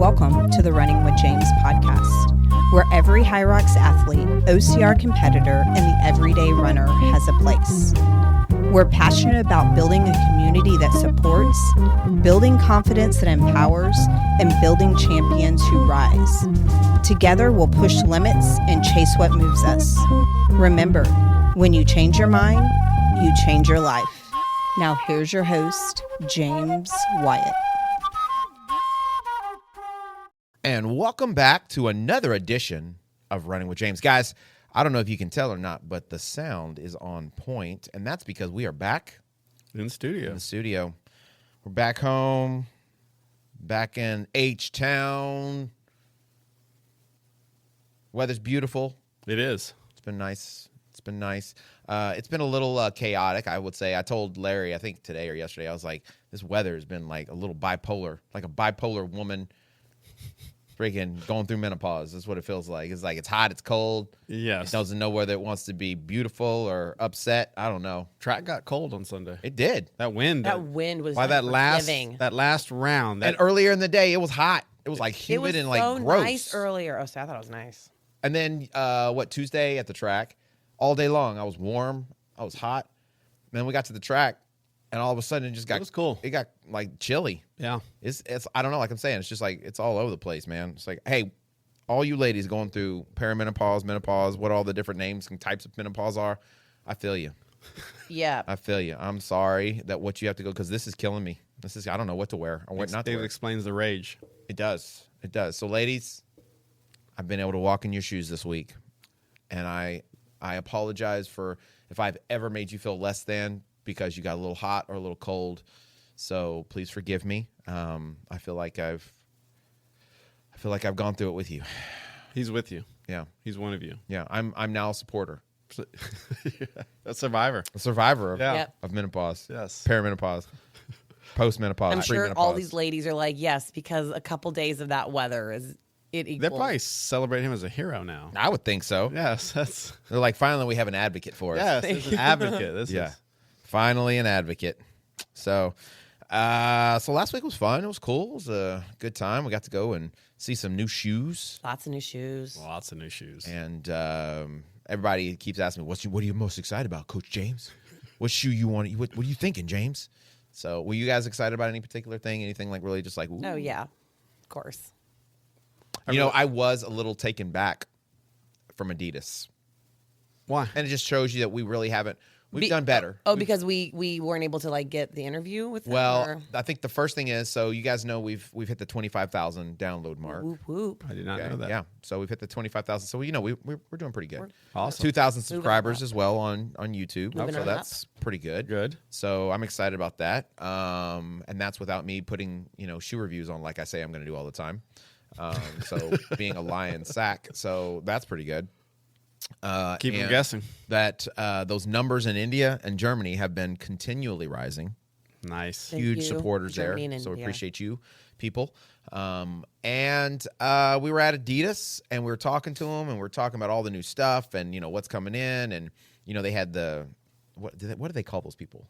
Welcome to the Running with James podcast, where every HYROX athlete, OCR competitor, and the everyday runner has a place. We're passionate about building a community that supports, building confidence that empowers, and building champions who rise. Together, we'll push limits and chase what moves us. Remember, when you change your mind, you change your life. Now here's your host, James Wyatt. And welcome back to another edition of Running with James. Guys, I don't know if you can tell or not, but the sound is on point, and that's because we are back in the studio. We're back home, back in H-Town. Weather's beautiful. It is. It's been nice. It's been a little chaotic, I would say. I told Larry, I think today or yesterday, I was like, this weather has been like a little bipolar, like a bipolar woman freaking going through menopause. That's what it feels like. It's like it's hot, it's cold. Yes. It doesn't know whether it wants to be beautiful or upset. I don't know. Track got cold on Sunday. It did. That wind. That wind was by that forgiving. last round. And earlier in the day, it was hot. It was like humid and like so gross. Nice earlier. Oh, so I thought it was nice. And then Tuesday at the track, all day long, I was warm. I was hot. And then we got to the track, and all of a sudden, it was cool. It got like chilly. Yeah. It's I don't know. Like I'm saying, it's just like it's all over the place, man. It's like, hey, all you ladies going through perimenopause, menopause, what all the different names and types of menopause are, I feel you. Yeah. I feel you. I'm sorry that what you have to go, because this is killing me. I don't know what to wear or what not to wear. It explains the rage. It does. It does. So, ladies, I've been able to walk in your shoes this week, and I apologize for if I've ever made you feel less than because you got a little hot or a little cold. So please forgive me. I feel like I've gone through it with you. He's with you. Yeah. He's one of you. Yeah. I'm now a supporter. A survivor. A survivor Yeah. of menopause. Yes. Perimenopause. Postmenopause. I'm sure premenopause. all these ladies are like, yes, because a couple days of that weather is it equals. They're probably celebrating him as a hero now. I would think so. Yes. They're like, finally, we have an advocate for us. Yes. There's an advocate. This is. Finally an advocate. So last week was fun. It was cool. It was a good time. We got to go and see some new shoes. Lots of new shoes. Lots of new shoes. And everybody keeps asking me, what are you most excited about, Coach James? What shoe you want? What are you thinking, James? So were you guys excited about any particular thing? Anything like really just like, ooh? Oh, yeah. Of course. I was a little taken back from Adidas. Why? And it just shows you that we really haven't. We've done better. Because we weren't able to like get the interview with them? Well, or? I think the first thing is, so you guys know we've hit the 25,000 download mark. Whoop, whoop. I did not know that. Yeah, so we've hit the 25,000. So we're doing pretty good. Awesome. 2,000 subscribers as well on YouTube. Moving So on that's pretty good. Good. So I'm excited about that. And that's without me putting shoe reviews on like I say I'm going to do all the time. So being a lion sack. So that's pretty good. Keep them guessing. That those numbers in India and Germany have been continually rising. Nice. Thank Huge you, supporters Germany there. and So we India. appreciate you, people. And we were at Adidas, and we were talking to them, and we were talking about all the new stuff and, what's coming in. And, they had what do they call those people?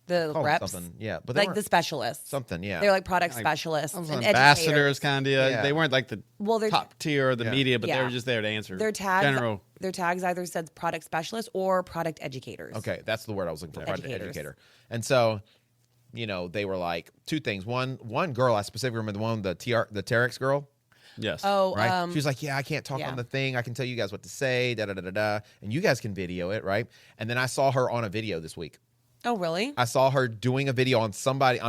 The Call them reps? something. Yeah. But Like the specialists. something, yeah. They're like product specialists and Ambassadors, educators. kind of. Yeah. They weren't like the Well, top tier of the media, but they Yeah. were just there to answer. Their tags, general. their tags either said product specialist or product educators. Okay, that's the word I was looking for. Product Educators. educator. And so, they were like two things. One girl, I specifically remember the one, the HYROX girl. Yes. Oh, Right? She was like, yeah, I can't talk yeah. on the thing. I can tell you guys what to say, da-da-da-da-da. And you guys can video it, right? And then I saw her on a video this week. Oh, really? I saw her doing a video on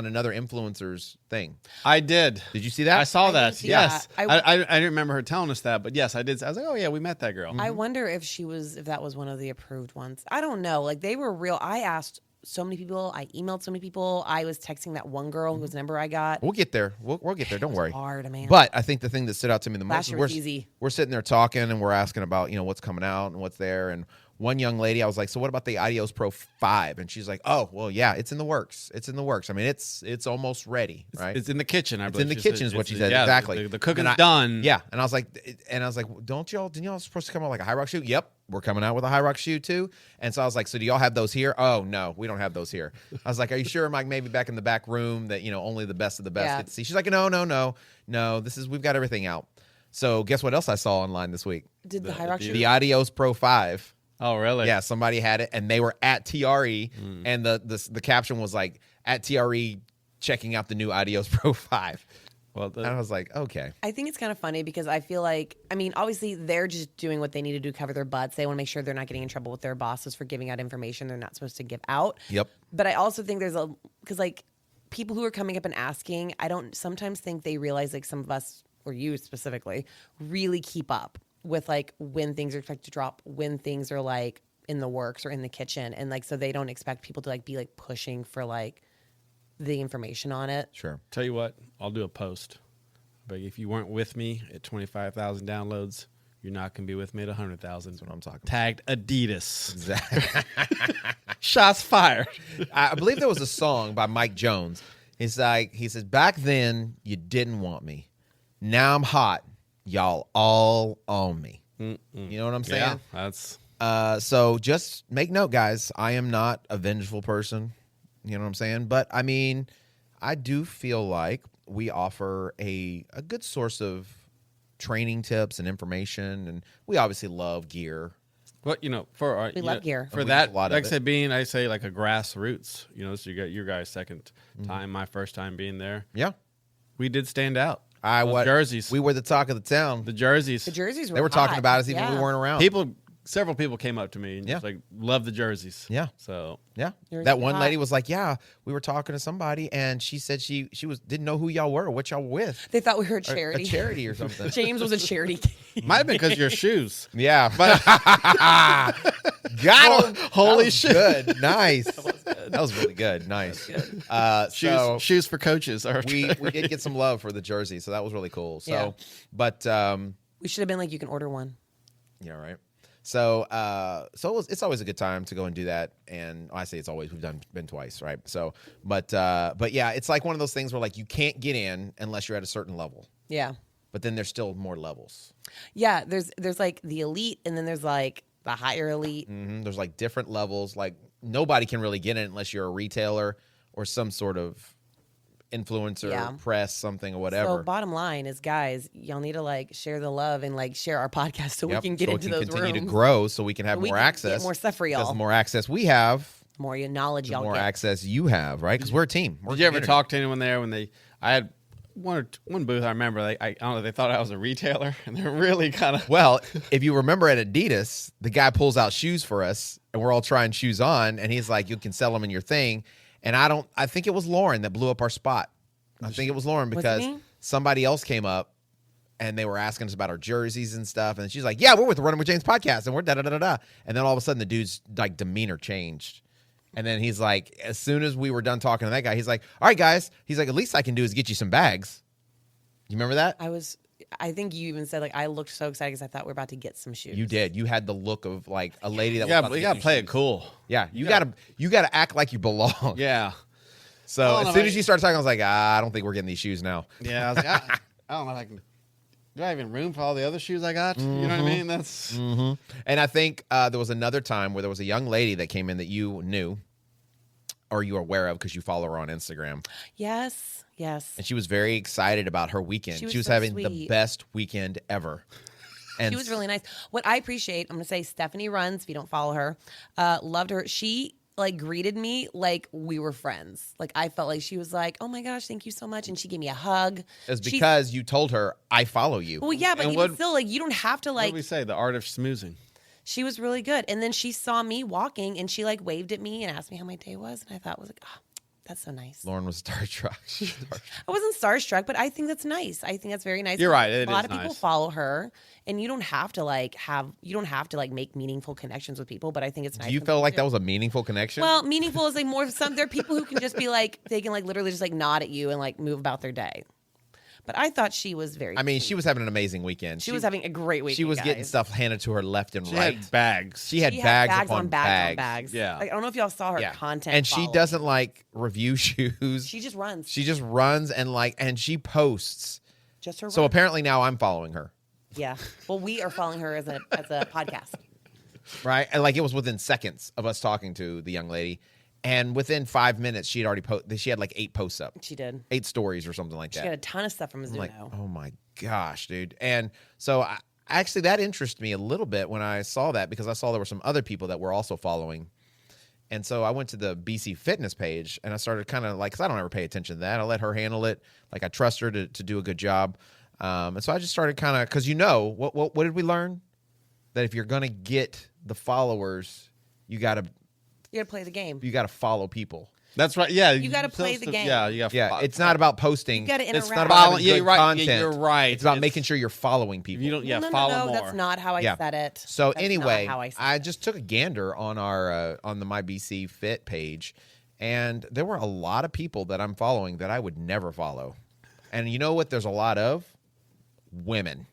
another influencer's thing. I did. Did you see that? I saw that. didn't see Yes. that. I didn't remember her telling us that, but yes, I did. I was like, oh, yeah, we met that girl. I wonder if that was one of the approved ones. I don't know. Like they were real. I asked so many people. I emailed so many people. I was texting that one girl whose number I got. We'll get there. We'll get there. Don't worry. Hard, man. But I think the thing that stood out to me the Last most year was easy. we're sitting there talking and we're asking about, what's coming out and what's there. And one young lady, I was like, so what about the Ideos Pro 5? And she's like, oh, well, yeah, it's in the works. It's in the works. I mean, it's almost ready, right? It's in the kitchen, I It's believe. in the kitchen is what she said. Yeah, exactly. The cooking's And done. Yeah. And I was like, didn't y'all supposed to come out like a HYROX shoe? Yep. we're coming out with a HYROX shoe too. And so I was like, so do y'all have those here? Oh, no, we don't have those here. I was like, are you sure? I'm like, maybe back in the back room that, only the best of the best get to see. She's like, no, we've got everything out. So guess what else I saw online this week? Did the HYROX shoe? The Adios Pro 5. Oh, really? Yeah, somebody had it, and they were at TRE, and the caption was like, at TRE, checking out the new Adios Pro 5. Well, and I was like, okay. I think it's kind of funny because I feel like, obviously they're just doing what they need to do to cover their butts. They want to make sure they're not getting in trouble with their bosses for giving out information they're not supposed to give out. Yep. But I also think because people who are coming up and asking, I don't sometimes think they realize like some of us, or you specifically, really keep up with like when things are expected to drop, when things are like in the works or in the kitchen. And like, so they don't expect people to like be like pushing for like the information on it. Sure. Tell you what, I'll do a post. But if you weren't with me at 25,000 downloads, you're not going to be with me at 100,000. That's what I'm talking Tagged Adidas. Exactly. Shots fired. I believe there was a song by Mike Jones. He says, back then you didn't want me. Now I'm hot. Y'all all on me. You know what I'm saying? Yeah, that's... So just make note, guys. I am not a vengeful person. You know what I'm saying? But, I do feel like we offer a good source of training tips and information. And we obviously love gear. Well, for We love gear. For that, like I said, I say like a grassroots, so you got your guys' second time, my first time being there. Yeah. We did stand out. What jerseys. We were the talk of the town. The jerseys. The jerseys were They were talking hot. about us even when we weren't around. Several people came up to me and just like, love the jerseys. Yeah. So yeah. Jerseys That were one hot. lady was like, yeah, we were talking to somebody and she said she didn't know who y'all were or what y'all were with. They thought we were a charity. A charity or something. James was a charity. might have been because your shoes. Yeah. But got him. Holy shit. Good. Nice. That was really good. Nice. Shoes for coaches. We did get some love for the jersey, so that was really cool. So, Yeah. but We should have been like, you can order one. yeah, right. So, it's always a good time to go and do that. And I say it's always, we've been twice, right? So, but yeah, it's like one of those things where like you can't get in unless you're at a certain level. Yeah. But then there's still more levels. Yeah. There's like the elite, and then there's like the higher elite. Mm-hmm. There's like different levels. Like nobody can really get in unless you're a retailer or some sort of influencer, press, something or whatever. So bottom line is, guys, y'all need to like share the love and like share our podcast so we can get into those continue rooms. to grow, so we can have So we more can access. get more stuff for y'all. Because the more access we have, the more knowledge the y'all more get. access you have, right? Because we're a team. We're Did you ever community. talk to anyone there when I had one booth I remember, I don't know, they thought I was a retailer and they're really kind of... Well, if you remember at Adidas, the guy pulls out shoes for us and we're all trying shoes on and he's like, you can sell them in your thing. And I think it was Lauren that blew up our spot. I think it was Lauren because somebody else came up and they were asking us about our jerseys and stuff. And she's like, yeah, we're with the Running with James podcast and we're da-da-da-da-da. And then all of a sudden the dude's like demeanor changed. And then he's like, as soon as we were done talking to that guy, he's like, all right, guys. He's like, at least I can do is get you some bags. You remember that? I think you even said like, I looked so excited because I thought we were about to get some shoes. You did. You had the look of like a lady that was Yeah, about but to you get got to play shoes. it cool. Yeah, you gotta act like you belong. Yeah. So as soon as you started talking, I was like, I don't think we're getting these shoes now. Yeah, I was like, I don't know if I can... Do I have even room for all the other shoes I got? You know what I mean? That's... Mm-hmm. And I think there was another time where there was a young lady that came in that you knew or you were aware of because you follow her on Instagram. Yes. And she was very excited about her weekend. She was was so having the sweet. best weekend ever. And She was really nice. What I appreciate, I'm going to say Stephanie Runs, if you don't follow her, loved her. She like greeted me like we were friends. Like I felt like she was like, oh my gosh, thank you so much. And she gave me a hug. it's because you told her, I follow you. Well, yeah, but And even still, like you don't have to What like, do we say? The art of schmoozing. she was really good. And then she saw me walking and she like waved at me and asked me how my day was. And I thought, was like, oh, that's so nice. Lauren was starstruck. I wasn't starstruck, but I think that's nice. I think that's very nice. You're right, it A lot is of people nice. follow her, and you don't have to like make meaningful connections with people. But I think it's nice. Do you when feel people like do. that was a meaningful connection? Well, meaningful is like more of some. There are people who can just be like, they can like literally just like nod at you and like move about their day. But I thought she was very. I mean, sweet. she was having an amazing weekend. She was having a great weekend. She was getting guys. stuff handed to her left and She right. had bags. She had She bags, had upon bags on bags. Yeah. Like, I don't know if y'all saw her Yeah. content. And she following. doesn't like review shoes. She just runs. She just runs and she posts. Just her. So run. apparently now I'm following her. Yeah. Well, we are following her as a podcast. right? And like it was within seconds of us talking to the young lady, and within 5 minutes she had already she had like 8 posts up. She did. 8 stories or something like She that. got a ton of stuff from Mizuno. I'm like, oh my gosh, dude. And so actually that interested me a little bit when I saw that, because I saw there were some other people that were also following. And so I went to the BC Fitness page and I started kind of like, because I don't ever pay attention to that. I let her handle it. Like I trust her to do a good job. And so I just started kind of, because what did we learn? That if you're going to get the followers, you got to play the game. You got to follow people. That's right. Yeah, You gotta play the game. Yeah, you got. Yeah, it's not about posting. You gotta It's not interact. about Follow- having yeah, good you're right. content. Yeah, you're right. It's about It's- making sure you're following people. If you don't, yeah, no, follow no, more. that's not how I Yeah. said it. So That's not anyway, how I said I it. just took a gander on our on the My BC Fit page, and there were a lot of people that I'm following that I would never follow. And you know what? There's a lot of women.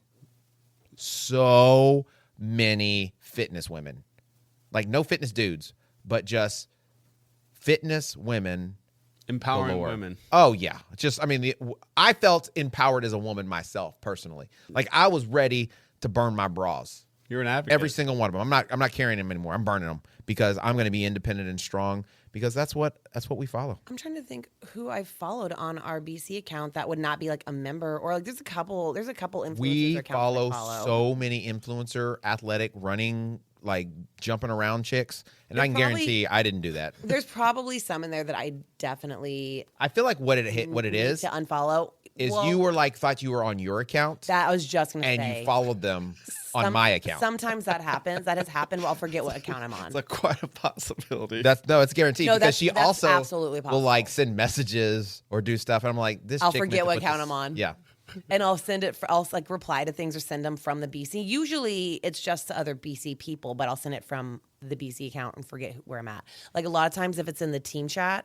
So many fitness women, like no fitness dudes, but just fitness women. Empowering galore. women. Oh yeah, just I mean, I felt empowered as a woman myself personally. Like I was ready to burn my bras. You're an advocate. Every single one of them. I'm not carrying them anymore. I'm burning them because I'm going to be independent and strong, because that's what we follow. I'm trying to think who I followed on our BC account that would not be like a member, or like there's a couple influencers We accounts follow I follow. so many influencer, athletic, running, like jumping around chicks, and I can probably- guarantee I didn't do that. There's probably some in there that I definitely I feel like what it need is to unfollow. Well, you were like thought you were on your account that I was just gonna and say. you followed them on my account. Sometimes that happens. That has happened. I'll forget what account I'm on. It's like quite a possibility. It's guaranteed, No, because that's- she that's also absolutely will like possible. send messages or do stuff, and I'm like, this. I'll chick meant forget to what put account this- I'm on. Yeah, And I'll send it. I'll like reply to things or send them from the BC. Usually it's just to other BC people, but I'll send it from the BC account and forget where I'm at. Like a lot of times, if it's in the team chat,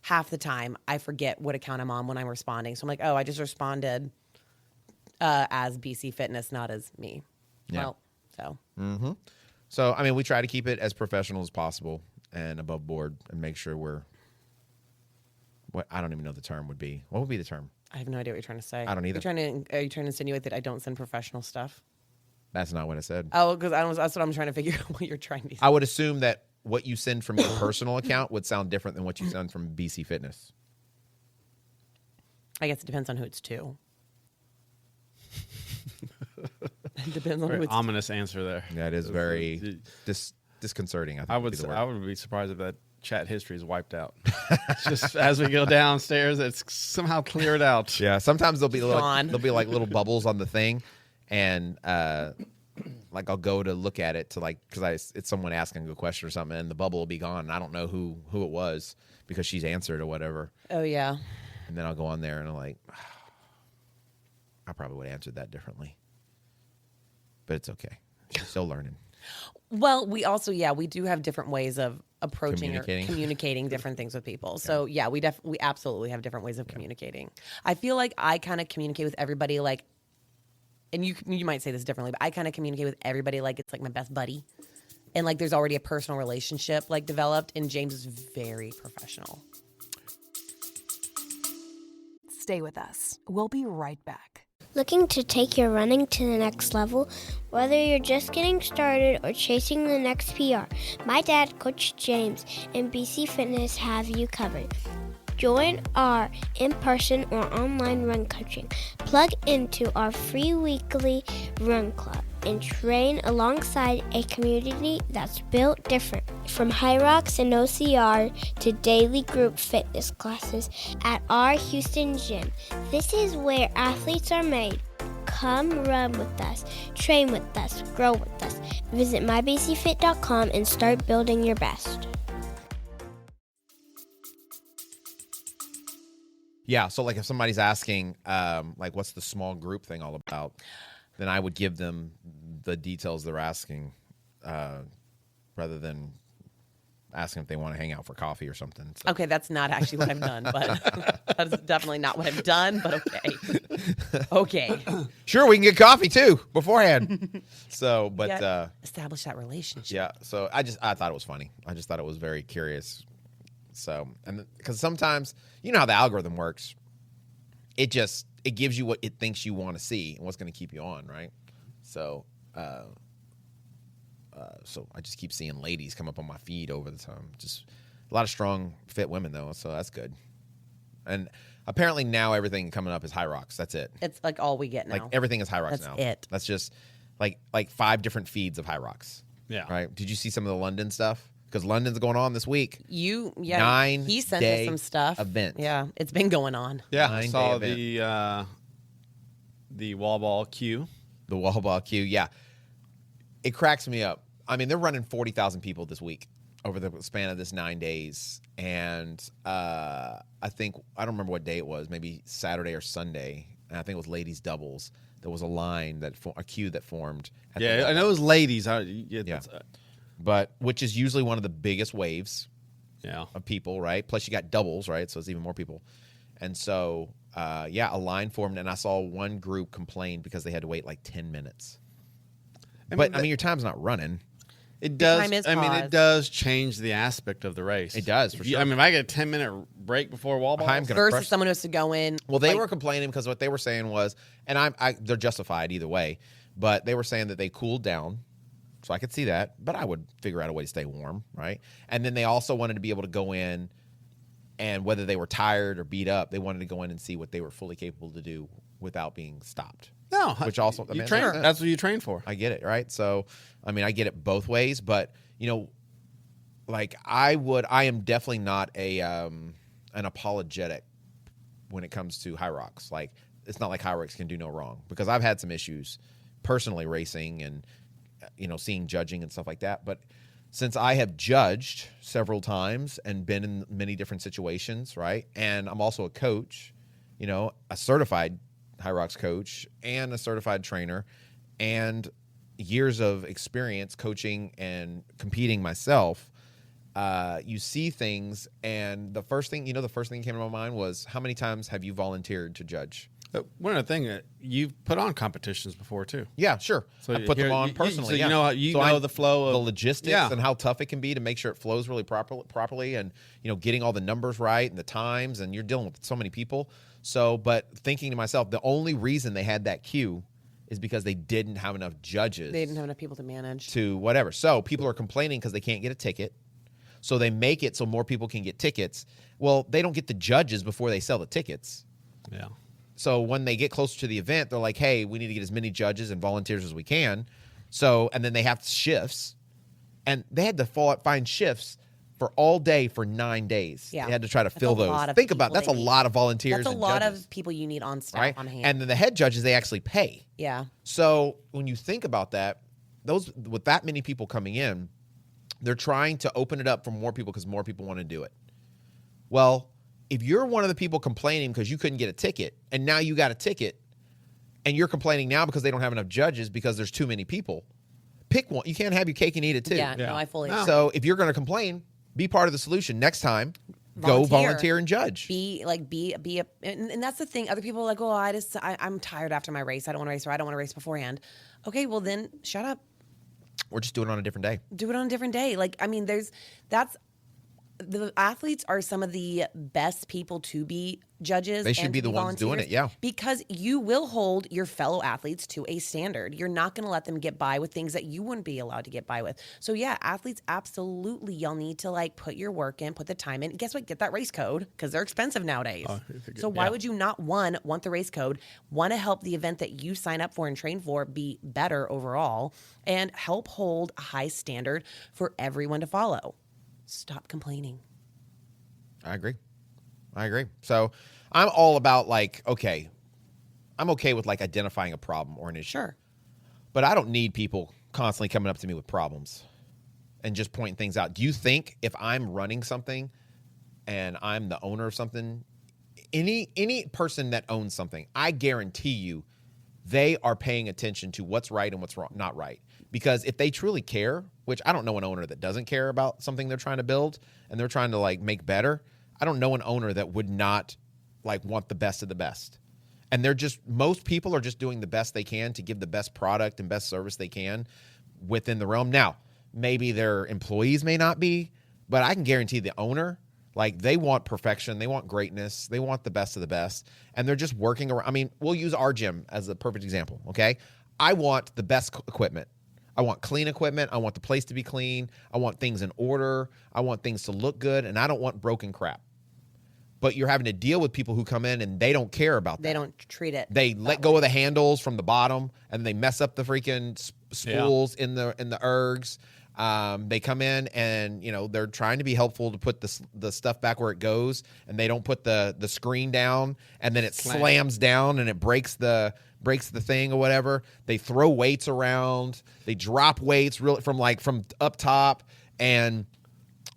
half the time I forget what account I'm on when I'm responding. So I'm like, oh, I just responded as BC Fitness, not as me. Yeah. Well, so So, I mean, we try to keep it as professional as possible and above board and make sure we're what I don't even know the term would be. What would be the term? I have no idea what you're trying to say. I don't either. Are you trying to insinuate that I don't send professional stuff? That's not what I said. Oh, because that's what I'm trying to figure out what you're trying to say. I would assume that what you send from your personal account would sound different than what you send from BC Fitness. I guess it depends on who it's to. It depends on Very who it's ominous answer there. That is very disconcerting. I think I would would be the say, word. I would be surprised if that chat history is wiped out. Just as we go downstairs, it's somehow cleared out. Yeah, sometimes Gone. there'll be like little bubbles on the thing, and like I'll go to look at it to like because it's someone asking a question or something, and the bubble will be gone, and I don't know who it was because she's answered or whatever, Oh yeah. and then I'll go on there and I'm like, I probably would have answered that differently, but it's okay. She's still learning. Well, we also we do have different ways of approaching or Communicating. communicating different things with people. So yeah, we absolutely have different ways of communicating. I feel like I kind of communicate with everybody like, and you might say this differently, but I kind of communicate with everybody like it's like my best buddy, and like there's already a personal relationship like developed. And James is very professional. Stay with us. We'll be right back. Looking to take your running to the next level? Whether you're just getting started or chasing the next PR, my dad, Coach James, and BC Fitness have you covered. Join our in-person or online run coaching. Plug into our free weekly run club and train alongside a community that's built different. From HYROX and OCR to daily group fitness classes at our Houston gym. This is where athletes are made. Come run with us, train with us, grow with us. Visit mybcfit.com and start building your best. Yeah, so like if somebody's asking, like what's the small group thing all about, then I would give them the details they're asking, rather than asking if they want to hang out for coffee or something. So, Okay, that's not actually what I've done, but that's definitely not what I've done. But okay, okay. sure, we can get coffee too beforehand. So, but Yeah, establish that relationship. yeah, so I thought it was funny. I just thought it was very curious. So, and because sometimes you know how the algorithm works, it gives you what it thinks you want to see and what's going to keep you on, right? So, So I just keep seeing ladies come up on my feed over the time. Just a lot of strong, fit women, though, so that's good. And apparently now everything coming up is HYROX. That's it. It's like all we get now. Like everything is HYROX That's now. it. That's just like 5 different feeds of HYROX. Yeah. Right? Did you see some of the London stuff? Because London's going on this week. He sent us 9-day some stuff. event. Yeah, it's been going on. Yeah, I 9-day saw event. the wall ball queue. The wall ball queue, yeah. It cracks me up. I mean, they're running 40,000 people this week over the span of this 9 days. And I don't remember what day it was, maybe Saturday or Sunday. And I think it was ladies doubles. There was a line, a queue that formed. At the Yeah, wall I know it was ladies. Yeah. But which is usually one of the biggest waves Yeah. of people, right? Plus you got doubles, right? So it's even more people. And so, a line formed, and I saw one group complain because they had to wait like 10 minutes. But your time's not running. It does. time is I mean, paused. it does change the aspect of the race. It does, for If you- sure. I mean, if I get a 10-minute break before wall ball, I'm gonna Versus crush- someone who has to go in. Well, they like, were complaining because what they were saying was, and they're justified either way, but they were saying that they cooled down, so I could see that, but I would figure out a way to stay warm, right? And then they also wanted to be able to go in, and whether they were tired or beat up, they wanted to go in and see what they were fully capable to do without being stopped. no, Which also, I you mean, train. makes sense. That's what you train for. I get it, right? So, I mean, I get it both ways, but like I am definitely not an apologetic when it comes to HYROX. Like, it's not like HYROX can do no wrong, because I've had some issues personally racing and seeing judging and stuff like that. But since I have judged several times and been in many different situations, right? And I'm also a coach, a certified HYROX coach and a certified trainer, and years of experience coaching and competing myself. You see things, and the first thing that came to my mind was, how many times have you volunteered to judge? One of the things you've put on competitions before too. Yeah, sure. So I put them on personally. So yeah. you know the flow of the logistics Yeah. and how tough it can be to make sure it flows really properly, and getting all the numbers right and the times, and you're dealing with so many people. So, but thinking to myself, the only reason they had that queue is because they didn't have enough judges. They didn't have enough people to manage. To whatever. So people are complaining because they can't get a ticket. So they make it so more people can get tickets. Well, they don't get the judges before they sell the tickets. Yeah. So when they get closer to the event, they're like, hey, we need to get as many judges and volunteers as we can. So, and then they have shifts. And they had to find shifts for all day for 9 days. Yeah. They had to try to That's fill a those. lot of Think about people that's a they need. lot of volunteers That's a and lot judges, of people you need on staff right? on hand. And then the head judges, they actually pay. yeah. So when you think about that, with that many people coming in, they're trying to open it up for more people because more people want to do it. Well, if you're one of the people complaining because you couldn't get a ticket, and now you got a ticket, and you're complaining now because they don't have enough judges because there's too many people, pick one. You can't have your cake and eat it too. Yeah. Yeah. No, I fully. No. So if you're going to complain, be part of the solution. Next time, go volunteer and judge. Be a, and that's the thing. Other people are like, oh, I'm tired after my race. I don't want to race, or I don't want to race beforehand. Okay, well then shut up. Or just do it on a different day. Do it on a different day. Like, I mean, the athletes are some of the best people to be judges. They should and be to the ones doing volunteers, it, yeah. Because you will hold your fellow athletes to a standard. You're not going to let them get by with things that you wouldn't be allowed to get by with. So yeah, athletes, absolutely, y'all need to put your work in, put the time in. Guess what? Get that race code, because they're expensive nowadays. So why would you not, want the race code, want to help the event that you sign up for and train for be better overall, and help hold a high standard for everyone to follow? Stop complaining. I agree. So I'm all about I'm okay with identifying a problem or an issue. Sure. But I don't need people constantly coming up to me with problems and just pointing things out. Do you think if I'm running something and I'm the owner of something, any person that owns something, I guarantee you they are paying attention to what's right and what's wrong, not right. Because if they truly care, which I don't know an owner that doesn't care about something they're trying to build and they're trying to make better, I don't know an owner that would not want the best of the best. And most people are just doing the best they can to give the best product and best service they can within the realm. Now, maybe their employees may not be, but I can guarantee the owner, they want perfection, they want greatness, they want the best of the best, and they're just working around. I mean, we'll use our gym as a perfect example, okay? I want the best equipment. I want clean equipment. I want the place to be clean. I want things in order. I want things to look good, and I don't want broken crap. But you're having to deal with people who come in and they don't care about that. They don't treat it. They let go of the handles from the bottom, and they mess up the freaking spools in the ergs. They come in and, you know, they're trying to be helpful to put the stuff back where it goes, and they don't put the screen down, and then it slams down and it breaks the thing or whatever. They throw weights around. They drop weights really from up top, and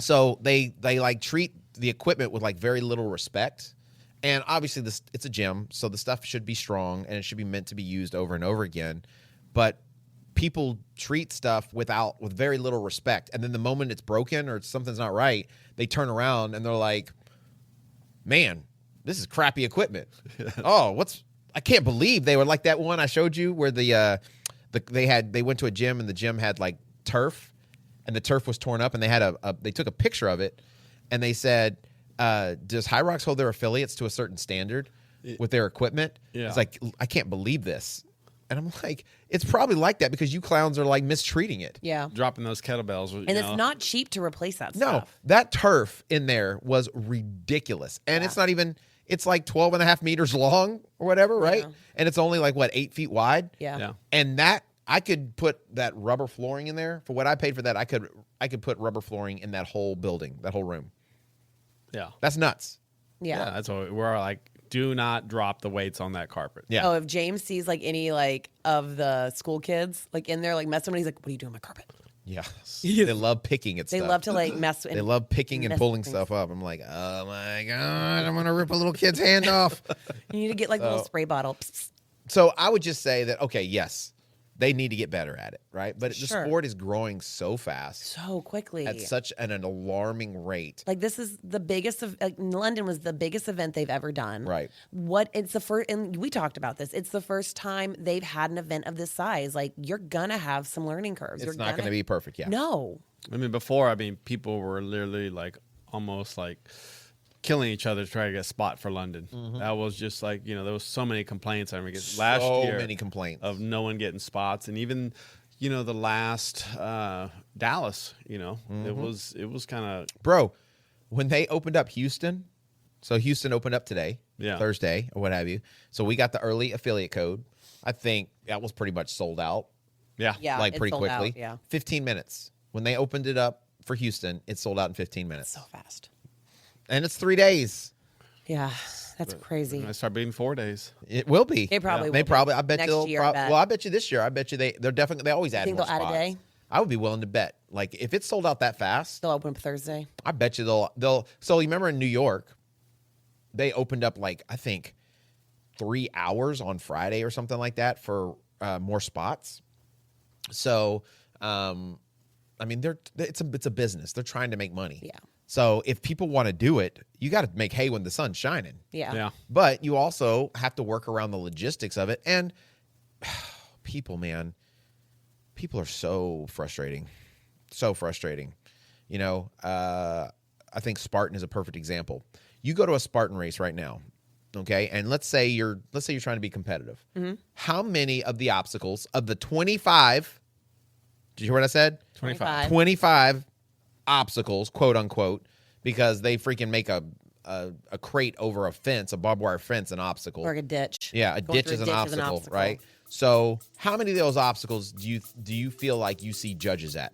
so they like treat the equipment with like very little respect. And obviously it's a gym, so the stuff should be strong and it should be meant to be used over and over again. But people treat stuff with very little respect. And then the moment it's broken or something's not right, they turn around and they're like, man, this is crappy equipment. I can't believe they were like that one I showed you where they went to a gym and the gym had like turf and the turf was torn up, and they had they took a picture of it. And they said, does HYROX hold their affiliates to a certain standard with their equipment? Yeah. It's like, I can't believe this. And I'm like, it's probably like that because you clowns are like mistreating it. Yeah. Dropping those kettlebells. And it's not cheap to replace that No, stuff. that turf in there was ridiculous. And it's not even, it's like 12 and a half meters long or whatever, right? Yeah. And it's only like, 8 feet wide? Yeah. And I could put that rubber flooring in there. For what I paid for that, I could put rubber flooring in that whole building, that whole room. Yeah. That's nuts. Yeah. That's what we're like. Do not drop the weights on that carpet. Yeah. Oh, if James sees like any like of the school kids like in there like messing with, he's like, "What are you doing on my carpet?" Yeah. They love picking at They stuff. love to like mess. They love picking and mess pulling with things. stuff up. I'm like, oh my God, I'm going to rip a little kid's hand off. You need to get like a little spray bottle. Psst, psst. So I would just say that, okay, yes, they need to get better at it, right? But the Sure. sport is growing so fast So quickly. at such an alarming rate. Like this is the biggest of like London was the biggest event they've ever done. Right. It's the first, and we talked about this. It's the first time they've had an event of this size. Like you're gonna have some learning curves. It's not going to be perfect, yeah. No. I mean, before, people were literally like almost like killing each other to try to get a spot for London. That was just like, there was so many complaints. I remember last So year many complaints. of no one getting spots. And even, the last Dallas, it was kind of. Bro, when they opened up Houston, so Houston opened up today, Yeah. Thursday or what have you. So we got the early affiliate code. I think that was pretty much sold out. Yeah. Yeah. Like it pretty sold out, quickly. yeah. 15 minutes. When they opened it up for Houston, it sold out in 15 minutes. So fast. And it's 3 days. Yeah. That's crazy. I start being 4 days. It will be. It probably They will be. probably. I bet Next they'll. year, I bet. Well, I bet you this year. I bet you they're definitely. They always add think more they'll add a spots. day? I would be willing to bet. Like if it's sold out that fast, They'll open up Thursday. I bet you they'll. So you remember in New York, they opened up like I think 3 hours on Friday or something like that for more spots. So, I mean, it's a business. They're trying to make money. Yeah. So if people want to do it, you got to make hay when the sun's shining. Yeah. Yeah. But you also have to work around the logistics of it. And people, man, people are so frustrating. So frustrating. I think Spartan is a perfect example. You go to a Spartan race right now, okay? And let's say you're trying to be competitive. Mm-hmm. How many of the obstacles of the 25, did you hear what I said? 25. 25 obstacles, quote unquote, because they freaking make a crate over a fence, a barbed wire fence, an obstacle. Or a ditch. Yeah, a Going ditch through is a an ditch obstacle, right? So, how many of those obstacles do you feel like you see judges at?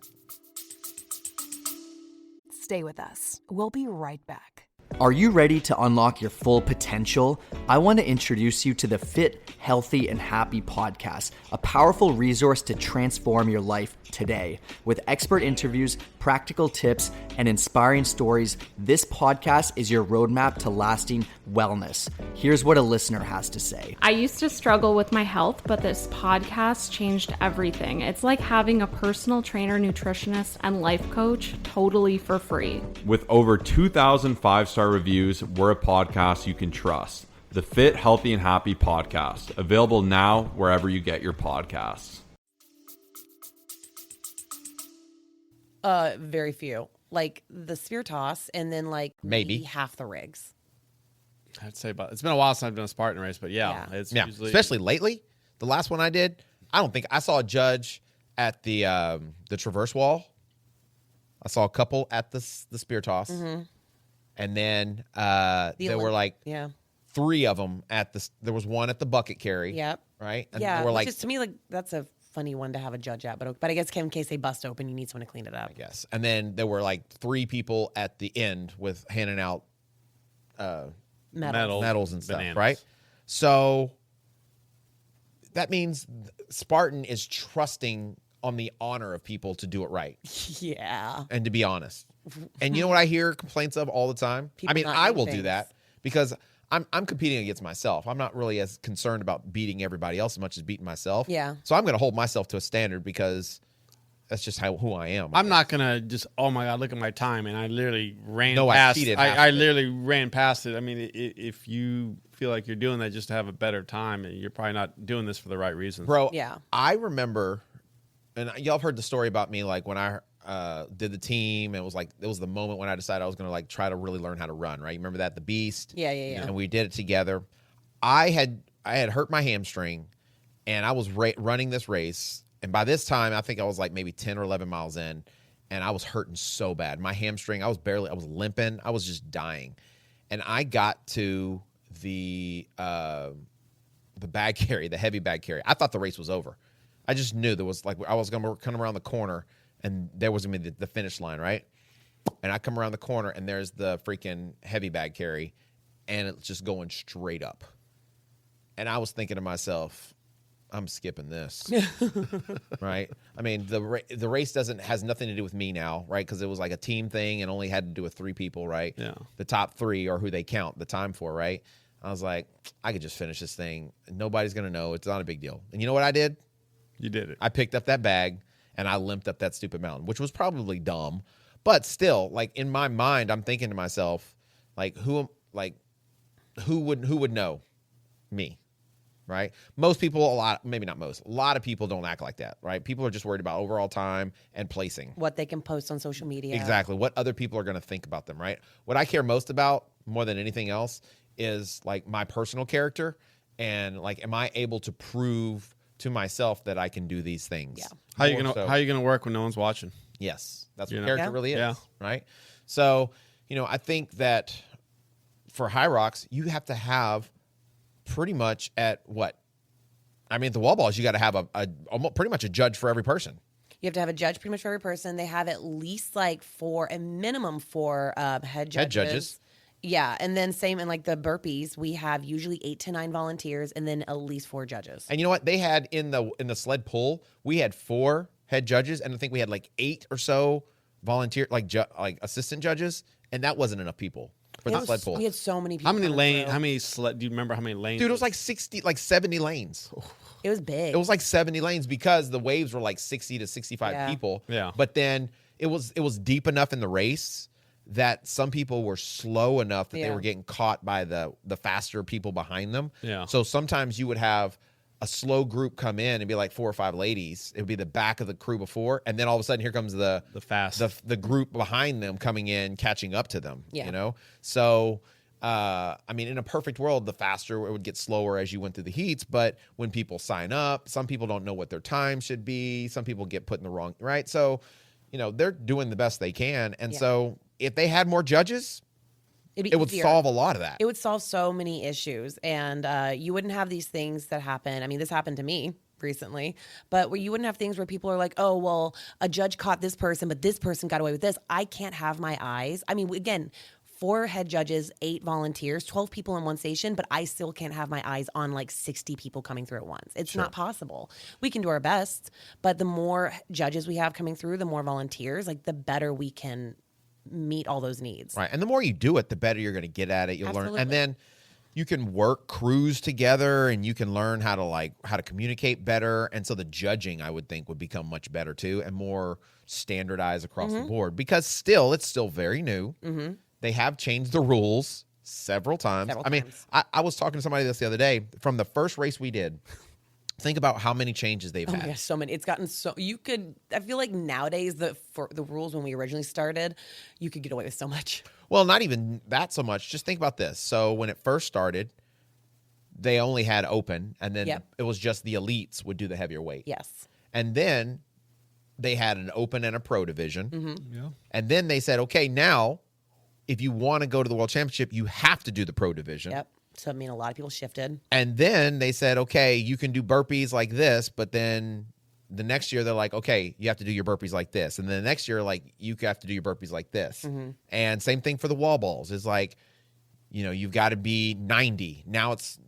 Stay with us. We'll be right back. Are you ready to unlock your full potential? I want to introduce you to the Fit, Healthy, and Happy podcast, a powerful resource to transform your life today. With expert interviews, practical tips, and inspiring stories, this podcast is your roadmap to lasting wellness. Here's what a listener has to say. I used to struggle with my health, but this podcast changed everything. It's like having a personal trainer, nutritionist, and life coach totally for free. With over 2,000 five-star reviews, we're a podcast you can trust. The Fit, Healthy, and Happy podcast, available now wherever you get your podcasts. Very few. Like the spear toss and then like Maybe. half the rigs. I'd say it's been a while since I've done a Spartan race, but yeah. It's Yeah, usually especially lately. The last one I did, I don't think I saw a judge at the traverse wall. I saw a couple at the spear toss, and then there were like 3 of them at the. There was one at the bucket carry. Yep. Right. And Yeah. there were Which like, is, to me, like that's a funny one to have a judge at, but I guess in case they bust open, you need someone to clean it up. yes. And then there were like 3 people at the end with handing out medals and stuff. Bananas. Right. So that means Spartan is trusting on the honor of people to do it right. Yeah. And to be honest. And you know what I hear complaints of all the time? People I mean, not I doing will do things. that because I'm competing against myself. I'm not really as concerned about beating everybody else as much as beating myself. Yeah. So I'm going to hold myself to a standard because that's just who I am. I'm not gonna just, oh my God, look at my time, and I literally ran No, I past. cheated I half of it. literally ran past it. I mean, if you feel like you're doing that just to have a better time, you're probably not doing this for the right reasons. Bro, Yeah. I remember, and y'all have heard the story about me, like when I did the team, it was the moment when I decided I was going to like try to really learn how to run, right? You remember that, the Beast? Yeah. And we did it together. I had hurt my hamstring, and I was running this race. And by this time, I think I was like maybe 10 or 11 miles in, and I was hurting so bad. My hamstring, I was limping. I was just dying. And I got to the bag carry, the heavy bag carry. I thought the race was over. I just knew there was I was going to come around the corner, and there was going to be the finish line, right? And I come around the corner, and there's the freaking heavy bag carry, and it's just going straight up. And I was thinking to myself, I'm skipping this, right? I mean, the race has nothing to do with me now, right? Because it was like a team thing and only had to do with 3 people, right? Yeah. The top 3 are who they count the time for, right? I was like, I could just finish this thing. Nobody's going to know. It's not a big deal. And you know what I did? You did it. I picked up that bag and I limped up that stupid mountain, which was probably dumb. But still, like in my mind, I'm thinking to myself, like, who would know? Me. Right? Most people, a lot of people don't act like that, right? People are just worried about overall time and placing. What they can post on social media. Exactly. What other people are going to think about them, right? What I care most about more than anything else is like my personal character and like, am I able to prove to myself that I can do these things? Yeah. How you gonna work when no one's watching? Yes. That's what You know? character Yeah. really is, Yeah. right? So, I think that for HYROX, you have to have pretty much at what? I mean, at the wall balls, you got to have almost pretty much a judge for every person. You have to have a judge pretty much for every person. They have at least like a minimum 4 head judges. Head judges. Yeah, and then same in like the burpees, we have usually 8 to 9 volunteers and then at least 4 judges. And you know what? They had in the sled pull, we had 4 head judges, and I think we had like 8 or so volunteer like assistant judges, and that wasn't enough people for the sled pull. We had so many people. How many coming lanes? through. Do you remember how many lanes? Dude, it was like 70 lanes. It was big. It was like 70 lanes because the waves were like 60 to 65 Yeah. people. Yeah. But then it was deep enough in the race that some people were slow enough that they Yeah. were getting caught by the faster people behind them. Yeah. So sometimes you would have a slow group come in and be like 4 or 5 ladies. It would be the back of the crew before, and then all of a sudden here comes the fast. the group behind them coming in, catching up to them. Yeah. So I mean, in a perfect world, the faster it would get slower as you went through the heats. But when people sign up, some people don't know what their time should be. Some people get put in the wrong, right? So, they're doing the best they can. And so if they had more judges, It'd be it would easier. solve a lot of that. It would solve so many issues, and you wouldn't have these things that happen. I mean, this happened to me recently, but where you wouldn't have things where people are like, oh, well, a judge caught this person, but this person got away with this. I can't have my eyes. I mean, again, 4 head judges, 8 volunteers, 12 people in one station, but I still can't have my eyes on like 60 people coming through at once. It's not possible. We can do our best, but the more judges we have coming through, the more volunteers, like the better we can meet all those needs. Right. And the more you do it, the better you're going to get at it. You'll learn. Absolutely. And then you can work crews together and you can learn how to communicate better. And so the judging, I would think, would become much better too and more standardized across the board because it's still very new. Mm-hmm. They have changed the rules several times. I mean, I was talking to somebody the other day from the first race we did. Think about how many changes they've Oh had. my gosh, so many. It's gotten so I feel like nowadays for the rules when we originally started, you could get away with so much. Well, not even that so much. Just think about this. So when it first started, they only had open, and then Yep. it was just the elites would do the heavier weight. Yes. And then they had an open and a pro division. Mm-hmm. And then they said, okay, now if you want to go to the World Championship, you have to do the pro division. Yep. So, I mean, a lot of people shifted. And then they said, okay, you can do burpees like this, but then the next year they're like, okay, you have to do your burpees like this. And then the next year, like, you have to do your burpees like this. And same thing for the wall balls. It's like, you know, you've got to be 90. Now it's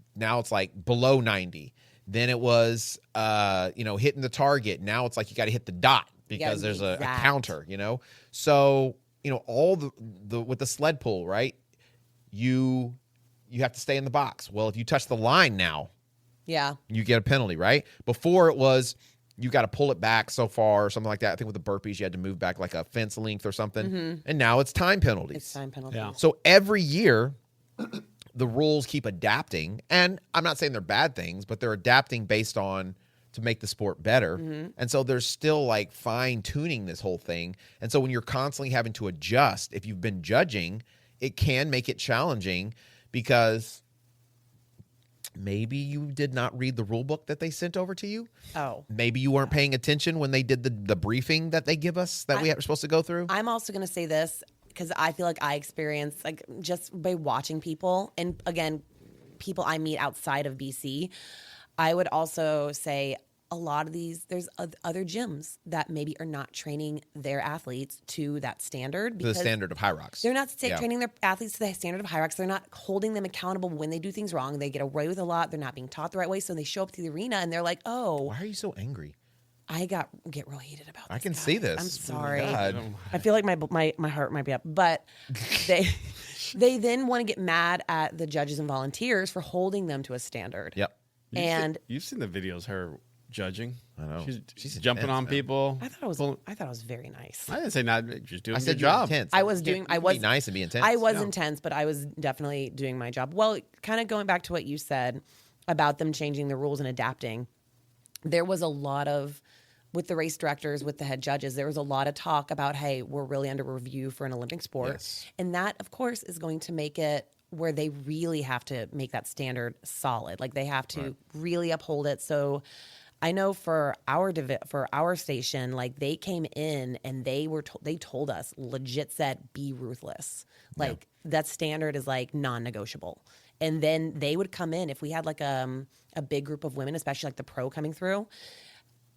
like below 90. Then it was, you know, hitting the target. Now it's like you got to hit the dot because there's a counter, you know? So, you know, all the with the sled pull, right? You have to stay in the box. Well, if you touch the line now, you get a penalty, right? Before it was you got to pull it back so far or something like that. I think with the burpees, you had to move back like a fence length or something. And now it's time penalties. It's time penalties. Yeah. So every year, the rules keep adapting. And I'm not saying they're bad things, but they're adapting based on to make the sport better. And so there's still like fine tuning this whole thing. And so when you're constantly having to adjust, if you've been judging, it can make it challenging because maybe you did not read the rule book that they sent over to you. Oh. Maybe you weren't paying attention when they did the briefing that they give us that we were supposed to go through. I'm also going to say this because I feel like I experienced, like, just by watching people, and again, people I meet outside of BC, I would also say a lot of these, there's other gyms that maybe are not training their athletes to that standard. To the standard of HYROX. They're not training their athletes to the standard of HYROX. They're not holding them accountable when they do things wrong. They get away with a lot. They're not being taught the right way. So they show up to the arena and they're like, oh. Why are you so angry? I get real heated about this. I can see this. I'm sorry. God. I feel like my heart might be up. But they then want to get mad at the judges and volunteers for holding them to a standard. Yep. You've seen the videos her judging. I know. She's jumping on people. I thought it was very nice. I didn't say not. Just doing I said your job. Intense. I was be nice and be intense. I was intense, but I was definitely doing my job. Well, kind of going back to what you said about them changing the rules and adapting, there was a lot of, with the race directors, with the head judges, there was a lot of talk about, hey, we're really under review for an Olympic sport. Yes. And that, of course, is going to make it where they really have to make that standard solid. Like, they have to really uphold it. So I know for our station, like, they came in and they told us, legit said, be ruthless. Like, that standard is like non-negotiable. And then they would come in if we had like a big group of women, especially like the pro coming through.